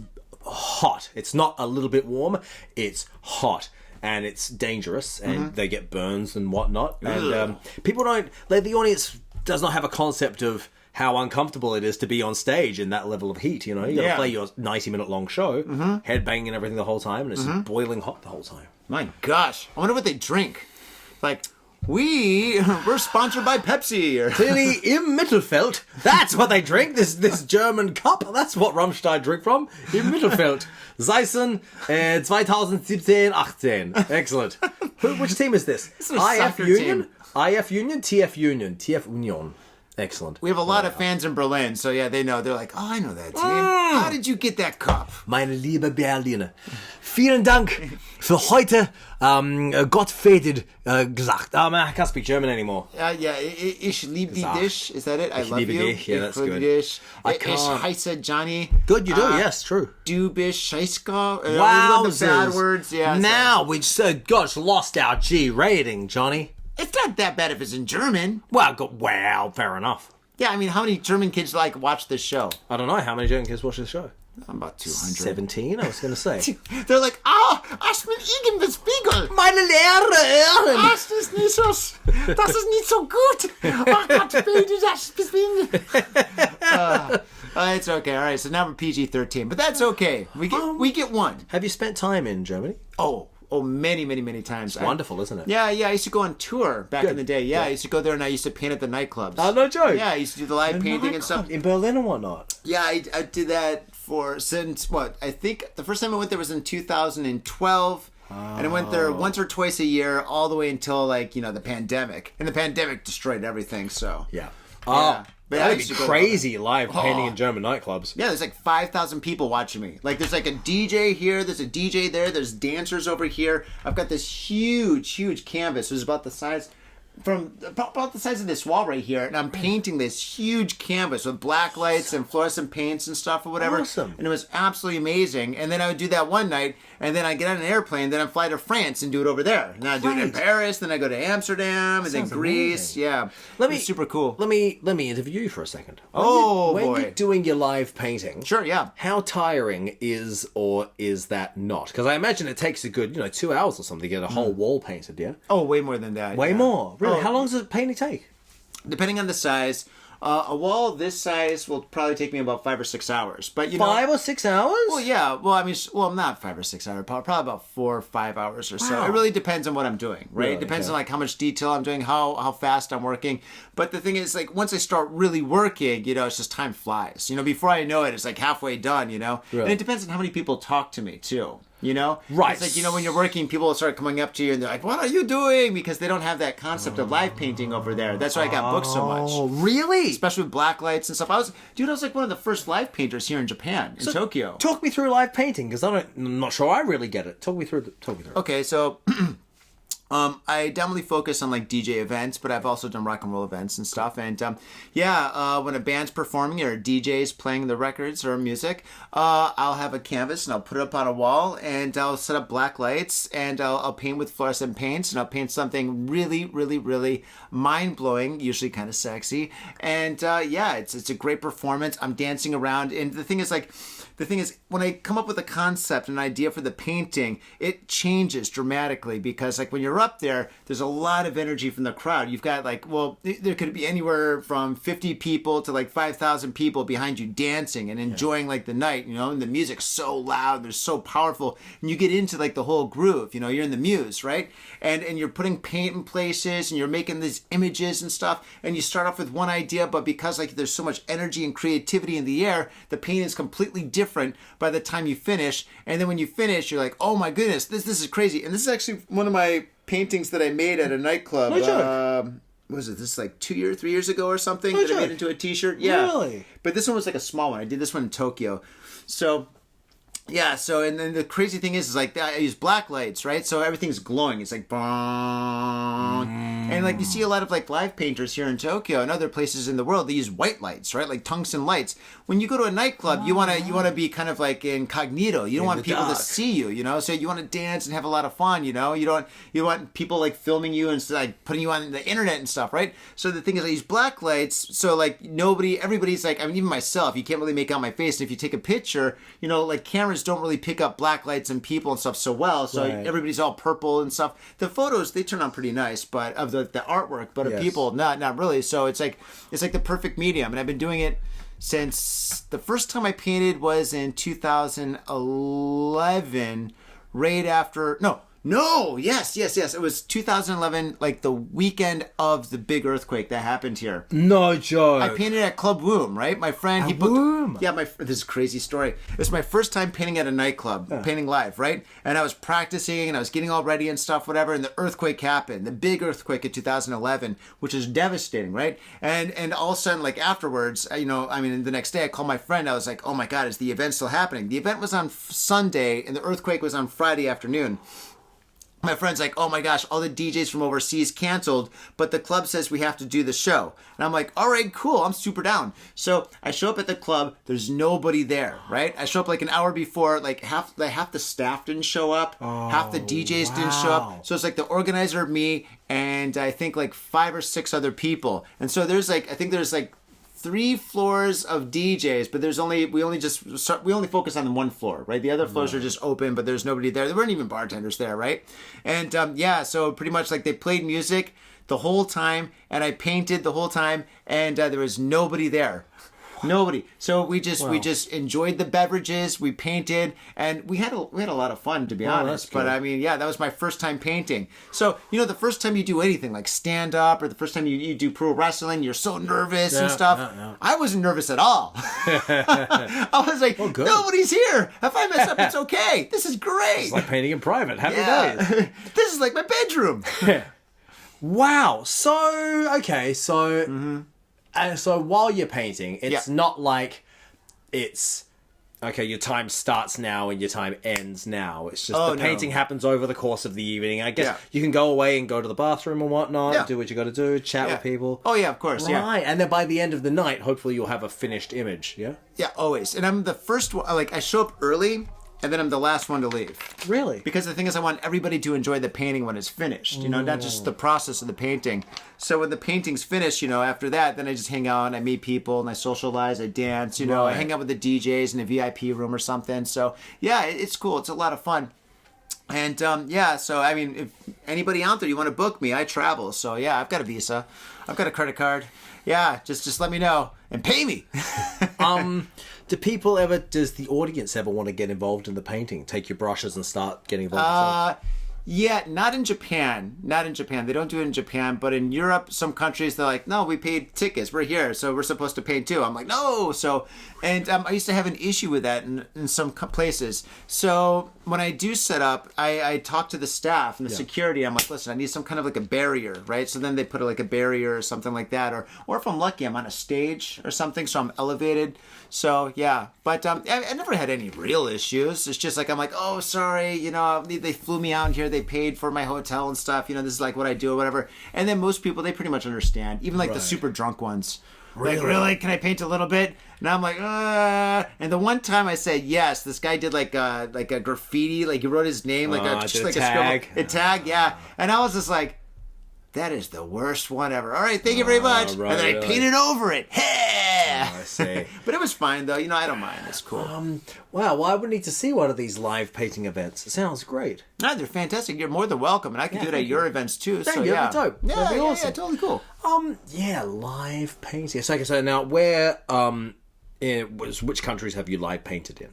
Speaker 4: hot. It's not a little bit warm. It's hot. And it's dangerous, and they get burns and whatnot. And people don't, like, the audience does not have a concept of how uncomfortable it is to be on stage in that level of heat. You know, you got to play your 90-minute long show, headbanging and everything the whole time, and it's boiling hot the whole time.
Speaker 2: My gosh. I wonder what they drink. Like, we're sponsored by Pepsi. Or
Speaker 4: Clearly, im Mittelfeld. That's what they drink. This German cup. That's what Rammstein drink from. Im Mittelfeld. Zeissen 2017-18. Excellent. Which team is this?
Speaker 2: is a
Speaker 4: IF
Speaker 2: soccer
Speaker 4: Union?
Speaker 2: team.
Speaker 4: IF Union? TF Union? TF Union. Excellent.
Speaker 2: We have a lot of fans in Berlin, so yeah, they know. They're like, oh, I know that team. How did you get that cup?
Speaker 4: Meine liebe Berliner, vielen Dank für heute. Gott faded gesagt. I can't speak German anymore.
Speaker 2: Yeah, ich liebe die dich. Is that it? I love
Speaker 4: liebe
Speaker 2: you.
Speaker 4: dich. Yeah, that's
Speaker 2: Ich liebe
Speaker 4: good.
Speaker 2: dich.
Speaker 4: I
Speaker 2: Ich
Speaker 4: can't.
Speaker 2: heiße Johnny.
Speaker 4: Good, you do. Yes, true.
Speaker 2: Du bist Scheißka.
Speaker 4: Wow,
Speaker 2: The bad words. Yeah.
Speaker 4: Now we gosh lost our G rating, Johnny.
Speaker 2: It's not that bad if it's in German.
Speaker 4: Well, fair enough.
Speaker 2: Yeah, I mean, how many German kids watch this show?
Speaker 4: I don't know how many German kids watch this show.
Speaker 2: About 200.
Speaker 4: 17, I was going to say.
Speaker 2: They're like, ich bin Igen the Spiegel.
Speaker 4: Meine Lehrerin!
Speaker 2: Das ist nicht so gut. Oh Gott, bitte, das ist it's okay. All right, so now we're PG-13, but that's okay. We get one.
Speaker 4: Have you spent time in Germany?
Speaker 2: Oh, many times.
Speaker 4: It's wonderful, isn't it?
Speaker 2: Yeah. I used to go on tour back in the day. Yeah, I used to go there and I used to paint at the nightclubs.
Speaker 4: Oh, no joke.
Speaker 2: Yeah, I used to do the live painting and stuff.
Speaker 4: In Berlin and whatnot.
Speaker 2: Yeah, I did that since what? I think the first time I went there was in 2012. And I went there once or twice a year all the way until the pandemic. And the pandemic destroyed everything, so.
Speaker 4: Yeah.
Speaker 2: Yeah. But
Speaker 4: That'd be crazy live painting in German nightclubs.
Speaker 2: Yeah, there's 5,000 people watching me. There's a DJ here, there's a DJ there, there's dancers over here. I've got this huge canvas. It was about the size of this wall right here, and I'm painting this huge canvas with black lights and fluorescent paints and stuff or whatever.
Speaker 4: Awesome.
Speaker 2: And it was absolutely amazing. And then I would do that one night, and then I get on an airplane, then I fly to France and do it over there. And I do it in Paris, then I go to Amsterdam, and then Greece.
Speaker 4: Amazing.
Speaker 2: Yeah, it's super cool.
Speaker 4: Let me interview you for a second.
Speaker 2: When
Speaker 4: you're doing your live painting,
Speaker 2: sure, yeah.
Speaker 4: How tiring is that not? Because I imagine it takes a good 2 hours or something to get a whole wall painted. Yeah.
Speaker 2: Oh, way more than that.
Speaker 4: Way more. Really? How long does a painting take?
Speaker 2: Depending on the size. A wall this size will probably take me about 5 or 6 hours. But
Speaker 4: 5 or 6 hours?
Speaker 2: Well, yeah. Well, not 5 or 6 hours. Probably about 4 or 5 hours or so.
Speaker 4: Wow.
Speaker 2: It really depends on what I'm doing, right?
Speaker 4: Really?
Speaker 2: It depends on how much detail I'm doing, how fast I'm working. But the thing is, once I start really working, it's just time flies. Before I know it, it's halfway done.
Speaker 4: Really?
Speaker 2: And it depends on how many people talk to me too.
Speaker 4: Right.
Speaker 2: It's when you're working, people will start coming up to you and they're like, "What are you doing?" Because they don't have that concept of live painting over there. That's why I got booked so much.
Speaker 4: Oh, really?
Speaker 2: Especially with black lights and stuff. I was one of the first live painters here in Japan, in Tokyo.
Speaker 4: Talk me through live painting, because I'm not sure I really get it. Talk me through.
Speaker 2: Okay, so I definitely focus on DJ events, but I've also done rock and roll events and stuff. And when a band's performing or a DJ's playing the records or music, I'll have a canvas and I'll put it up on a wall and I'll set up black lights and I'll paint with fluorescent paints and I'll paint something really, really, really mind-blowing, usually kind of sexy. And it's a great performance. I'm dancing around, and the thing is, when I come up with a concept, an idea for the painting, it changes dramatically because when you're up there's a lot of energy from the crowd. You've got there could be anywhere from 50 people to 5,000 people behind you dancing and enjoying the night, and the music's so loud, they're so powerful, and you get into the whole groove, you're in the muse, right? And you're putting paint in places and you're making these images and stuff, and you start off with one idea, but because there's so much energy and creativity in the air, the paint is completely different by the time you finish. And then when you finish, you're like, oh my goodness, this is crazy. And this is actually one of my paintings that I made at a nightclub. Was it this 3 years ago or something that I made into a t-shirt? Yeah.
Speaker 4: Really?
Speaker 2: But this one was a small one. I did this one in Tokyo. So yeah, and then the crazy thing is I use black lights, right? So everything's glowing. It's bong. And you see a lot of live painters here in Tokyo and other places in the world, they use white lights, right? Tungsten lights. When you go to a nightclub, you want to be kind of incognito. You don't want people to see you, so you want to dance and have a lot of fun, you don't want people filming you and putting you on the internet and stuff, right? So the thing is, I use black lights, so everybody's even myself, you can't really make out my face. And if you take a picture, cameras don't really pick up black lights and people and stuff so well, so everybody's all purple and stuff. The photos, they turn out pretty nice, but of the artwork, but of people, not really. So it's the perfect medium, and I've been doing it since the first time I painted was in 2011, right after yes. It was 2011, the weekend of the big earthquake that happened here.
Speaker 4: No joke.
Speaker 2: I painted at Club Woom, right? My friend,
Speaker 4: Woom?
Speaker 2: Yeah, this is a crazy story. It was my first time painting at a nightclub, painting live, right? And I was practicing and I was getting all ready and stuff, whatever, and the earthquake happened, the big earthquake in 2011, which is devastating, right? And all of a sudden, afterwards, the next day I called my friend, I was like, oh my God, is the event still happening? The event was on Sunday and the earthquake was on Friday afternoon. My friend's like, oh my gosh, all the DJs from overseas canceled, but the club says we have to do the show. And I'm like, all right, cool, I'm super down. So I show up at the club, there's nobody there, right? I show up an hour before, half the staff didn't show up, half the DJs didn't show up. So it's the organizer, me, and I think 5 or 6 other people. And so there's 3 floors of DJs, but we only focus on the one floor, right? The other floors are just open, but there's nobody there. There weren't even bartenders there, right? And so pretty much they played music the whole time, and I painted the whole time, and there was nobody there. Nobody. So we just enjoyed the beverages. We painted, and we had a lot of fun, to be honest. But I mean, yeah, that was my first time painting. So the first time you do anything like stand up, or the first time you do pro wrestling, you're so nervous and stuff. Yeah. I wasn't nervous at all. I was like, nobody's here. If I mess up, it's okay. This is great.
Speaker 4: It's like painting in private. Happy days.
Speaker 2: This is like my bedroom.
Speaker 4: Wow. So okay. So so while you're painting, it's not like it's okay. Your time starts now and your time ends now. It's just the painting happens over the course of the evening. I guess you can go away and go to the bathroom and whatnot. Do what you got to do. Chat with people.
Speaker 2: Oh yeah, of course.
Speaker 4: Right. And then by the end of the night, hopefully you'll have a finished image. Yeah.
Speaker 2: Yeah, always. And I'm the first one. Like I show up early. And then I'm the last one to leave.
Speaker 4: Really?
Speaker 2: Because the thing is, I want everybody to enjoy the painting when it's finished. Not just the process of the painting. So when the painting's finished, after that, then I just hang out and I meet people and I socialize, I dance, I hang out with the DJs in a VIP room or something. So yeah, it's cool. It's a lot of fun. And so I mean, if anybody out there, you want to book me, I travel. So yeah, I've got a visa. I've got a credit card. Yeah, just let me know and pay me.
Speaker 4: Does the audience ever want to get involved in the painting? Take your brushes and start getting involved?
Speaker 2: Yeah, not in Japan. Not in Japan. They don't do it in Japan. But in Europe, some countries, they're like, no, we paid tickets. We're here, so we're supposed to paint too. I'm like, no. So, and I used to have an issue with that in some places. So when I do set up, I talk to the staff and the security. I'm like, listen, I need some kind of like a barrier, right? So then they put like a barrier or something like that. Or if I'm lucky, I'm on a stage or something, so I'm elevated. So yeah, but I never had any real issues. It's just like I'm like, oh, sorry, they flew me out here. They paid for my hotel and stuff. This is like what I do or whatever. And then most people, they pretty much understand. Even like the super drunk ones. Like, really? Can I paint a little bit? And I'm like, And the one time I said yes, this guy did like a graffiti. Like he wrote his name like a
Speaker 4: tag.
Speaker 2: A tag, yeah. And I was just like, that is the worst one ever. All right, thank you very much.
Speaker 4: Right,
Speaker 2: and then I painted over it. Hey!
Speaker 4: I see.
Speaker 2: But it was fine, though. I don't mind. It's cool.
Speaker 4: Wow, well, I would need to see one of these live painting events. It sounds great.
Speaker 2: No, they're fantastic. You're more than welcome. And I can do it at your events, too.
Speaker 4: Thank you. That'd be dope.
Speaker 2: Yeah,
Speaker 4: that'd be awesome.
Speaker 2: Yeah, totally cool.
Speaker 4: Live painting. So now, where, which countries have you live painted in?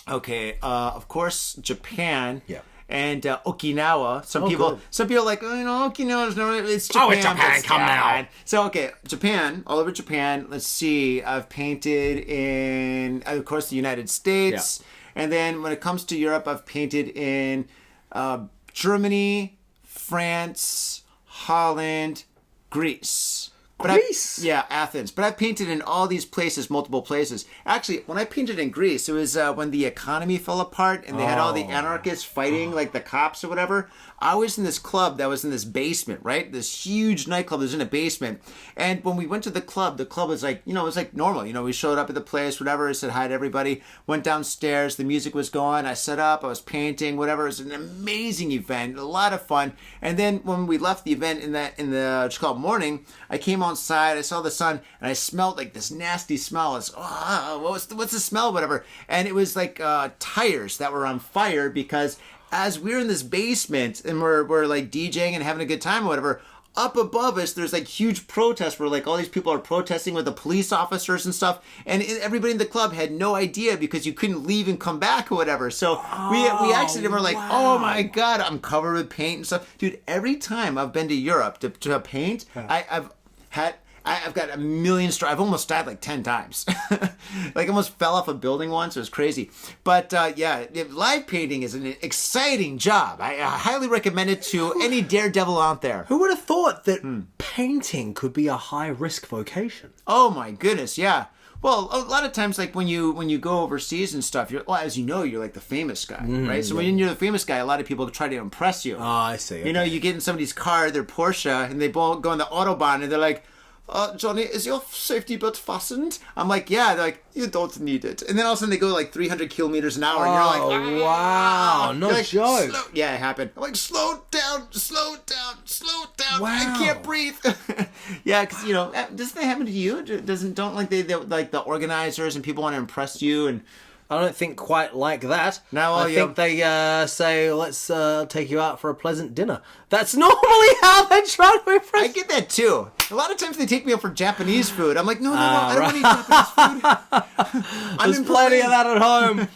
Speaker 2: Okay, of course, Japan.
Speaker 4: Yeah.
Speaker 2: And Okinawa. Some people are like, Okinawa's no, it's Japan.
Speaker 4: Oh, it's Japan, come now.
Speaker 2: So, okay, Japan, all over Japan. Let's see. I've painted in, of course, the United States. Yeah. And then when it comes to Europe, I've painted in Germany, France, Holland, Greece.
Speaker 4: Greece?
Speaker 2: Yeah, Athens. But I've painted in all these places, multiple places. Actually, when I painted in Greece, it was when the economy fell apart and they had all the anarchists fighting, like the cops or whatever. I was in this club that was in this basement, right? This huge nightclub that was in a basement. And when we went to the club was like, it was like normal. We showed up at the place, whatever. I said hi to everybody. Went downstairs. The music was going. I set up. I was painting, whatever. It was an amazing event. A lot of fun. And then when we left the event in the Chicago morning, I came outside. I saw the sun and I smelled like this nasty smell. It's, what's the smell, whatever. And it was like tires that were on fire because as we're in this basement and we're like DJing and having a good time or whatever, up above us, there's like huge protests where like all these people are protesting with the police officers and stuff. And everybody in the club had no idea because you couldn't leave and come back or whatever. So we actually were like, oh my God, I'm covered with paint and stuff. Dude, every time I've been to Europe to paint, I've got a million I've almost died like 10 times. Like almost fell off a building once. It was crazy. But live painting is an exciting job. I highly recommend it to any daredevil out there.
Speaker 4: Who would have thought that painting could be a high-risk vocation?
Speaker 2: Oh my goodness, yeah. Well, a lot of times, like when you go overseas and stuff, as you know, you're like the famous guy, right? So when you're the famous guy, a lot of people try to impress you.
Speaker 4: Oh, I see. Okay.
Speaker 2: You get in somebody's car, their Porsche, and they both go on the Autobahn, and they're like, Johnny, is your safety belt fastened? I'm like, yeah. They're like, you don't need it. And then all of a sudden they go like 300 kilometers an hour, and you're like,
Speaker 4: wow, no
Speaker 2: like,
Speaker 4: joke.
Speaker 2: Yeah, it happened. I'm like, slow down. Wow. I can't breathe. Yeah, because doesn't that happen to you? Don't like they like the organizers and people want to impress you and
Speaker 4: I don't think quite like that.
Speaker 2: No,
Speaker 4: I think they say, let's take you out for a pleasant dinner. That's normally how they try to impress.
Speaker 2: I get that too. A lot of times they take me out for Japanese food. I'm like, no, I don't want to eat Japanese food.
Speaker 4: There's plenty of that at home.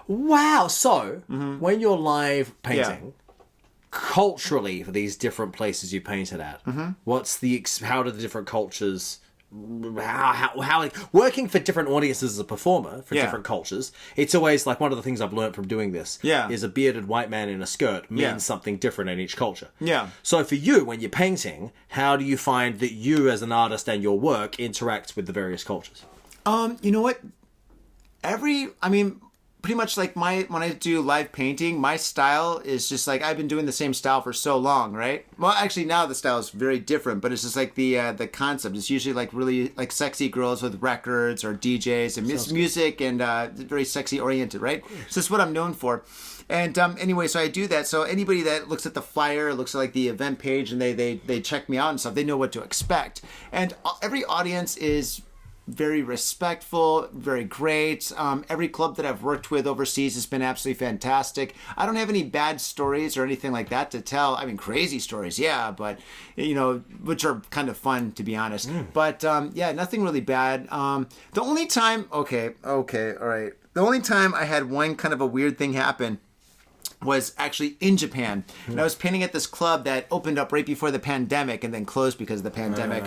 Speaker 4: Wow. So, when you're live painting, culturally, for these different places you painted at, how do the different cultures... How like, working for different audiences as a performer for different cultures, it's always like one of the things I've learned from doing this is a bearded white man in a skirt means something different in each culture. Yeah. So for you, when you're painting, how do you find that you as an artist and your work interacts with the various cultures?
Speaker 2: You know what? Pretty much like when I do live painting, my style is just like, I've been doing the same style for so long, right? Well, actually now the style is very different, but it's just like the concept. It's usually like really like sexy girls with records or DJs and music and very sexy oriented, right? So that's what I'm known for. And anyway, so I do that. So anybody that looks at the flyer, looks at like the event page, and they check me out and stuff, they know what to expect. And every audience is very respectful, very great. Every club that I've worked with overseas has been absolutely fantastic. I don't have any bad stories or anything like that to tell. I mean, crazy stories, yeah, but, which are kind of fun, to be honest. But, nothing really bad. The only time, okay, all right. The only time I had one kind of a weird thing happen was actually in Japan. And I was painting at this club that opened up right before the pandemic and then closed because of the pandemic.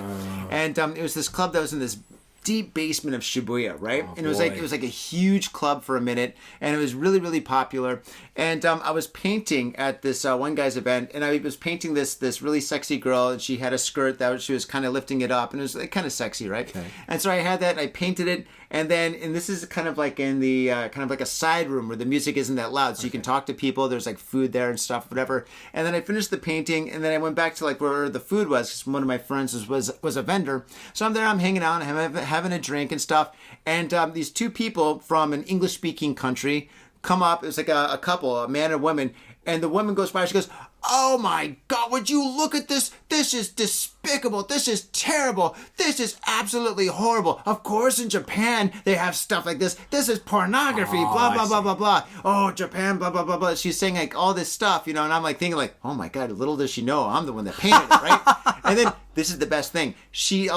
Speaker 2: And it was this club that was in this deep basement of Shibuya, right? And it was like a huge club for a minute, and it was really, really popular. And I was painting at this one guy's event, and I was painting this really sexy girl, and she had a skirt that she was kind of lifting it up, and it was like, kind of sexy, right? Okay. And so I had that, and I painted it, and this is kind of like in the kind of like a side room where the music isn't that loud, so you can talk to people. There's like food there and stuff, whatever. And then I finished the painting, and then I went back to like where the food was, because one of my friends was a vendor. So I'm there, I'm hanging out, and having a drink and stuff, and these two people from an English-speaking country come up. It was like a couple, a man and a woman, and the woman goes by, she goes, "Oh my God, would you look at this? This is despicable. This is terrible. This is absolutely horrible. Of course, in Japan, they have stuff like this. This is pornography, blah, blah, blah, blah, blah. Oh, Japan, blah, blah, blah, blah." She's saying like all this stuff, and I'm like thinking like, oh my God, little does she know I'm the one that painted it, right? And then this is the best thing. She's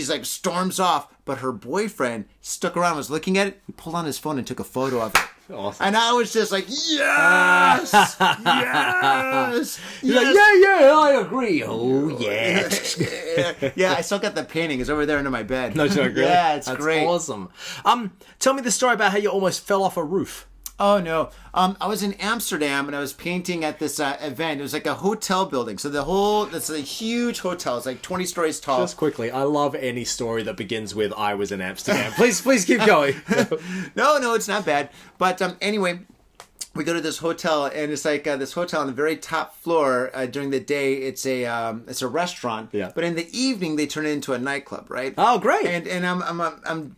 Speaker 2: like storms off, but her boyfriend stuck around, was looking at it. He pulled on his phone and took a photo of it. Awesome. And I was just like, yes, yes.
Speaker 4: You're like, yeah, I agree. Oh, yeah.
Speaker 2: Yeah, I still got the painting. It's over there under my bed.
Speaker 4: No joke, really?
Speaker 2: Yeah, it's
Speaker 4: That's
Speaker 2: great.
Speaker 4: Awesome. Tell me the story about how you almost fell off a roof.
Speaker 2: Oh, no. I was in Amsterdam, and I was painting at this event. It was like a hotel building. So it's a huge hotel. It's like 20 stories tall.
Speaker 4: Just quickly, I love any story that begins with, "I was in Amsterdam." Please keep going.
Speaker 2: No, it's not bad. But anyway, we go to this hotel, and it's like this hotel on the very top floor. During the day, it's a restaurant. Yeah. But in the evening, they turn it into a nightclub, right?
Speaker 4: Oh, great.
Speaker 2: And I'm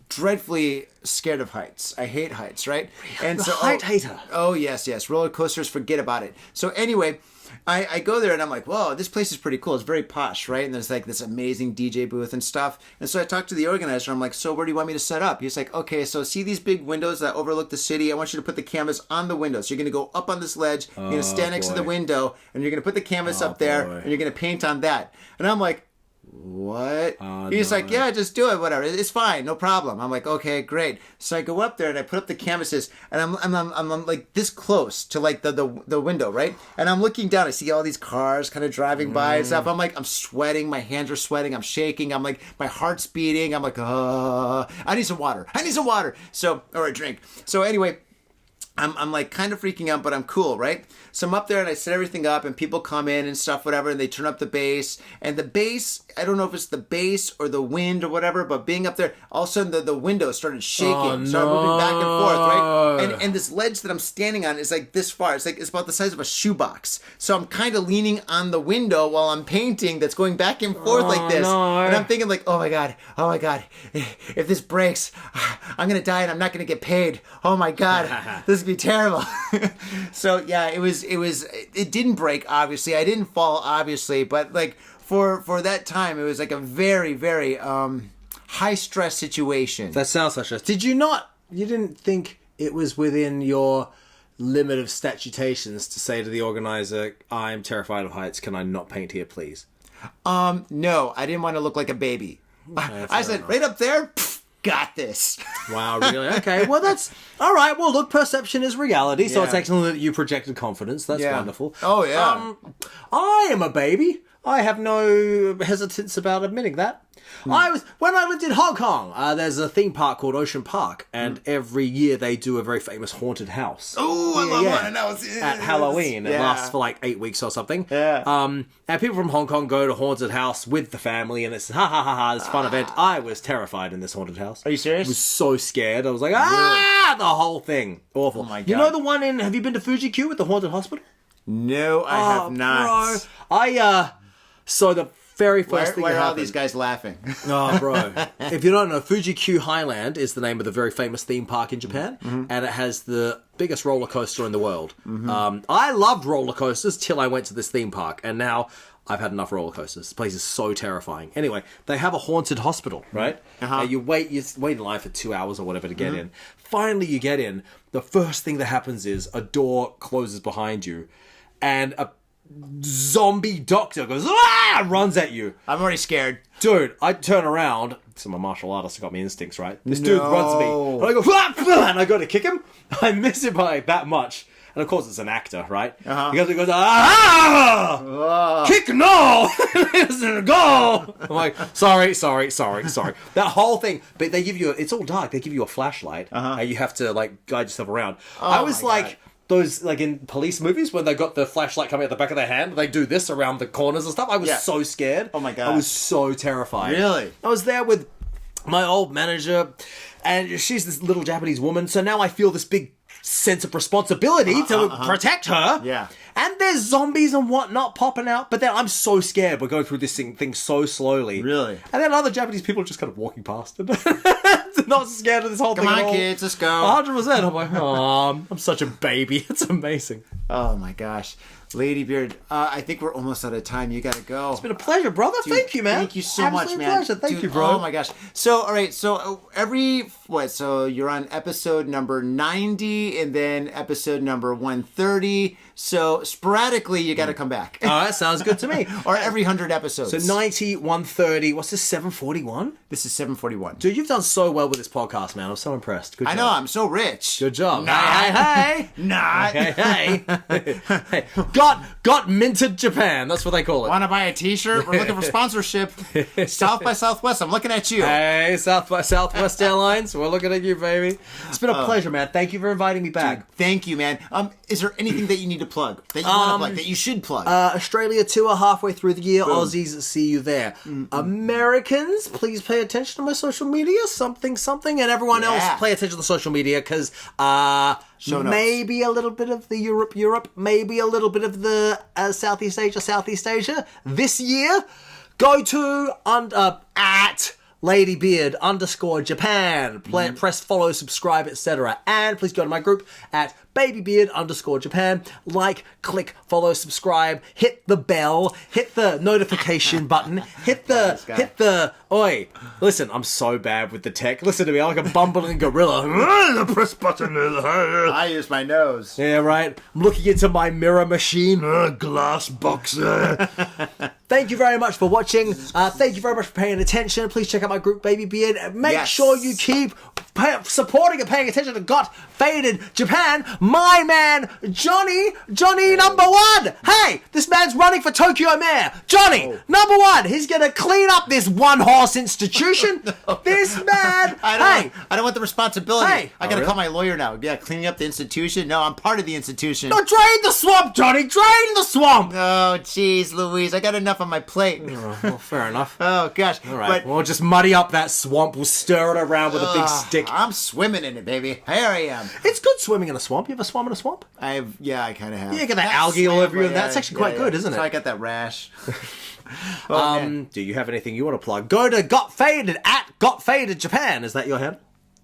Speaker 2: dreadfully scared of heights. I hate heights, right? And so
Speaker 4: height hater.
Speaker 2: Oh yes. Roller coasters, forget about it. So anyway, I go there and I'm like, whoa, this place is pretty cool. It's very posh, right? And there's like this amazing DJ booth and stuff. And so I talked to the organizer. I'm like, so where do you want me to set up? He's like, okay, so see these big windows that overlook the city? I want you to put the canvas on the window. So you're going to go up on this ledge. You're going to stand next to the window, and you're going to put the canvas up there, and you're going to paint on that. And I'm like, what? He's like, yeah, just do it, whatever. It's fine, no problem. I'm like, okay, great. So I go up there and I put up the canvases, and I'm like this close to like the window, right? And I'm looking down. I see all these cars kind of driving by and stuff. I'm sweating. My hands are sweating. I'm shaking. I'm like, my heart's beating. I'm like, I need some water. So, or a drink. So anyway, I'm like kind of freaking out, but I'm cool, right? So I'm up there and I set everything up, and people come in and stuff, whatever, and they turn up the bass. And the bass, I don't know if it's the bass or the wind or whatever, but being up there, all of a sudden the window started shaking, started moving back and forth, right? And this ledge that I'm standing on is like this far. It's about the size of a shoebox. So I'm kind of leaning on the window while I'm painting, that's going back and forth like this. No. And I'm thinking like, oh my God, if this breaks, I'm going to die and I'm not going to get paid. Oh my God, this is be terrible. So yeah, it didn't break, obviously. I didn't fall, obviously, but like for that time, it was like a very, very high stress situation.
Speaker 4: That sounds like stress. Did you not think it was within your limit of statutations to say to the organizer, I'm terrified of heights, can I not paint here, please?
Speaker 2: No, I didn't want to look like a baby. I said, right up there, pff, got this.
Speaker 4: Wow, really? Okay, well, that's... All right, well, look, perception is reality, so
Speaker 2: Yeah.
Speaker 4: it's excellent that you projected confidence. That's wonderful.
Speaker 2: Oh, yeah.
Speaker 4: I am a baby. I have no hesitance about admitting that. When I lived in Hong Kong, there's a theme park called Ocean Park, and every year they do a very famous haunted house.
Speaker 2: Oh, I love haunted houses.
Speaker 4: At Halloween. It
Speaker 2: Yeah.
Speaker 4: lasts for like 8 weeks or something.
Speaker 2: Yeah.
Speaker 4: And people from Hong Kong go to haunted house with the family, and it's ha ha ha ha, this fun event. I was terrified in this haunted house.
Speaker 2: Are you serious?
Speaker 4: I was so scared. I was like, the whole thing. Awful.
Speaker 2: Oh my
Speaker 4: You
Speaker 2: God.
Speaker 4: know the one in, have you been to Fuji Q with the haunted hospital?
Speaker 2: No, I have not.
Speaker 4: Bro. So the very first thing
Speaker 2: Why
Speaker 4: that
Speaker 2: are all
Speaker 4: happened...
Speaker 2: these guys laughing?
Speaker 4: Oh, bro. If you don't know, Fuji Q Highland is the name of the very famous theme park in Japan, and it has the biggest roller coaster in the world. I loved roller coasters till I went to this theme park, and now I've had enough roller coasters. This place is so terrifying. Anyway, they have a haunted hospital, right? You wait in line for 2 hours or whatever to get in. Finally, you get in. The first thing that happens is a door closes behind you, and a zombie doctor goes, runs at you.
Speaker 2: I'm already scared.
Speaker 4: Dude, I turn around. So my martial artist got me instincts, right? This dude runs at me. And I go, and I go to kick him. I miss him by like that much. And of course, it's an actor, right? He goes, kick no! Go! I'm like, sorry. That whole thing. But they give you, it's all dark. They give you a flashlight. And you have to like guide yourself around. I was like...
Speaker 2: God.
Speaker 4: Those, like in police movies, when they got the flashlight coming out the back of their hand, they do this around the corners and stuff. I was so scared.
Speaker 2: Oh my God.
Speaker 4: I was so terrified.
Speaker 2: Really?
Speaker 4: I was there with my old manager, and she's this little Japanese woman, so now I feel this big sense of responsibility to protect her.
Speaker 2: Yeah.
Speaker 4: And there's zombies and whatnot popping out, but then I'm so scared. We're going through this thing so slowly.
Speaker 2: Really?
Speaker 4: And then other Japanese people are just kind of walking past it. Not scared of this whole
Speaker 2: Come
Speaker 4: thing
Speaker 2: on,
Speaker 4: at all.
Speaker 2: kids, let's go.
Speaker 4: 100%. I'm like, I'm such a baby. It's amazing.
Speaker 2: Oh my gosh. Ladybeard, I think we're almost out of time. You gotta go.
Speaker 4: It's been a pleasure, brother.
Speaker 2: Dude,
Speaker 4: thank you, man.
Speaker 2: Thank you so much, man.
Speaker 4: Pleasure. Thank
Speaker 2: Dude,
Speaker 4: you, bro.
Speaker 2: Oh my gosh. So, all right. So so you're on episode number 90 and then episode number 130. So sporadically, you got to come back.
Speaker 4: All right, sounds good to me.
Speaker 2: Or every 100 episodes.
Speaker 4: So 90, 130. What's this, 741?
Speaker 2: This is 741.
Speaker 4: Dude, you've done so well with this podcast, man. I'm so impressed. Good job.
Speaker 2: I know. I'm so rich.
Speaker 4: Good job.
Speaker 2: Nah.
Speaker 4: Hey.
Speaker 2: Not.
Speaker 4: Hey. Hey. Got minted Japan. That's what they call it.
Speaker 2: Want to buy a t-shirt? We're looking for sponsorship. South by Southwest. I'm looking at you.
Speaker 4: Hey, South by Southwest Airlines. We're looking at you, baby. It's been a pleasure, man. Thank you for inviting me back.
Speaker 2: Dude, thank you, man. Is there anything that you need to plug? That you want to plug? That you should plug?
Speaker 4: Australia tour halfway through the year. Boom. Aussies, see you there. Americans, please pay attention to my social media. Something. And everyone else, pay attention to the social media because maybe a little bit of the Europe, maybe a little bit of the Southeast Asia. This year, go to at Ladybeard _Japan. Press follow, subscribe, etc. And please go to my group at Babybeard _Japan. Like, click, follow, subscribe, hit the bell, hit the notification button, hit the oi. Listen, I'm so bad with the tech. Listen to me, I'm like a bumbling gorilla. The press button.
Speaker 2: I use my nose.
Speaker 4: Yeah, right. I'm looking into my mirror machine. Glass box. Thank you very much for watching. Thank you very much for paying attention. Please check out my group, Babybeard. Make sure you keep supporting and paying attention to Got Faded Japan. My man, Johnny #1. Hey, this man's running for Tokyo Mayor. Johnny, #1. He's going to clean up this one-horse institution. This man.
Speaker 2: I don't want the responsibility.
Speaker 4: Hey.
Speaker 2: I got to call my lawyer now. Yeah, cleaning up the institution. No, I'm part of the institution.
Speaker 4: No, drain the swamp, Johnny. Drain the swamp.
Speaker 2: Oh, jeez, Louise. I got enough on my plate.
Speaker 4: Well, fair enough.
Speaker 2: Oh, gosh.
Speaker 4: All right, we'll just muddy up that swamp. We'll stir it around with a big stick.
Speaker 2: I'm swimming in it, baby. Here I am.
Speaker 4: It's good swimming in a swamp. You ever swum in a swamp?
Speaker 2: I kind of have.
Speaker 4: Yeah, you get that algae all over you. That's actually quite good, isn't it?
Speaker 2: So I got that rash.
Speaker 4: Do you have anything you want to plug? Go to Got Faded at Got Faded Japan. Is that your handle?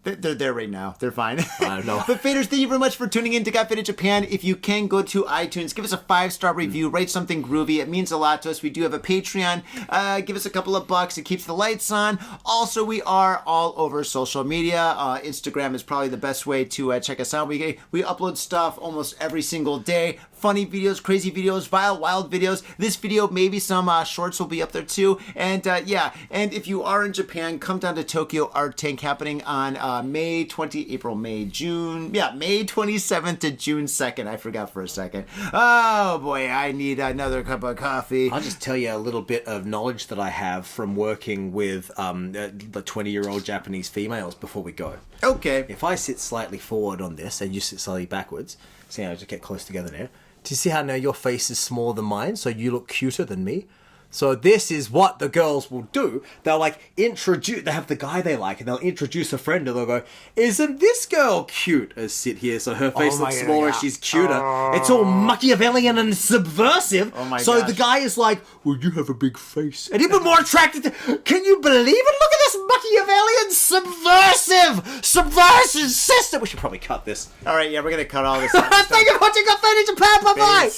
Speaker 2: They're there right now. They're fine.
Speaker 4: I don't know.
Speaker 2: But faders, thank you very much for tuning in to Got Faded Japan. If you can, go to iTunes, give us a 5-star review, write something groovy. It means a lot to us. We do have a Patreon. Give us a couple of bucks. It keeps the lights on. Also, we are all over social media. Instagram is probably the best way to check us out. We upload stuff almost every single day. Funny videos, crazy videos, wild videos. This video, maybe some shorts will be up there too. And and if you are in Japan, come down to Tokyo Art Tank, happening on May 27th to June 2nd. I forgot for a second. Oh boy, I need another cup of coffee.
Speaker 4: I'll just tell you a little bit of knowledge that I have from working with the 20-year-old Japanese females before we go.
Speaker 2: Okay.
Speaker 4: If I sit slightly forward on this and you sit slightly backwards, see how I just get close together there. Do you see how now your face is smaller than mine, so you look cuter than me? So this is what the girls will do. They'll they have the guy they like, and they'll introduce a friend, and they'll go, isn't this girl cute? Sit here, so her face looks smaller, she's cuter. It's all Machiavellian and subversive. So the guy is like, well, you have a big face. And even more attracted to, can you believe it? Look at this Machiavellian subversive system. We should probably cut this.
Speaker 2: All right, yeah, we're going to cut all this out.
Speaker 4: Thank you for watching Got Faded Japan. Bye-bye.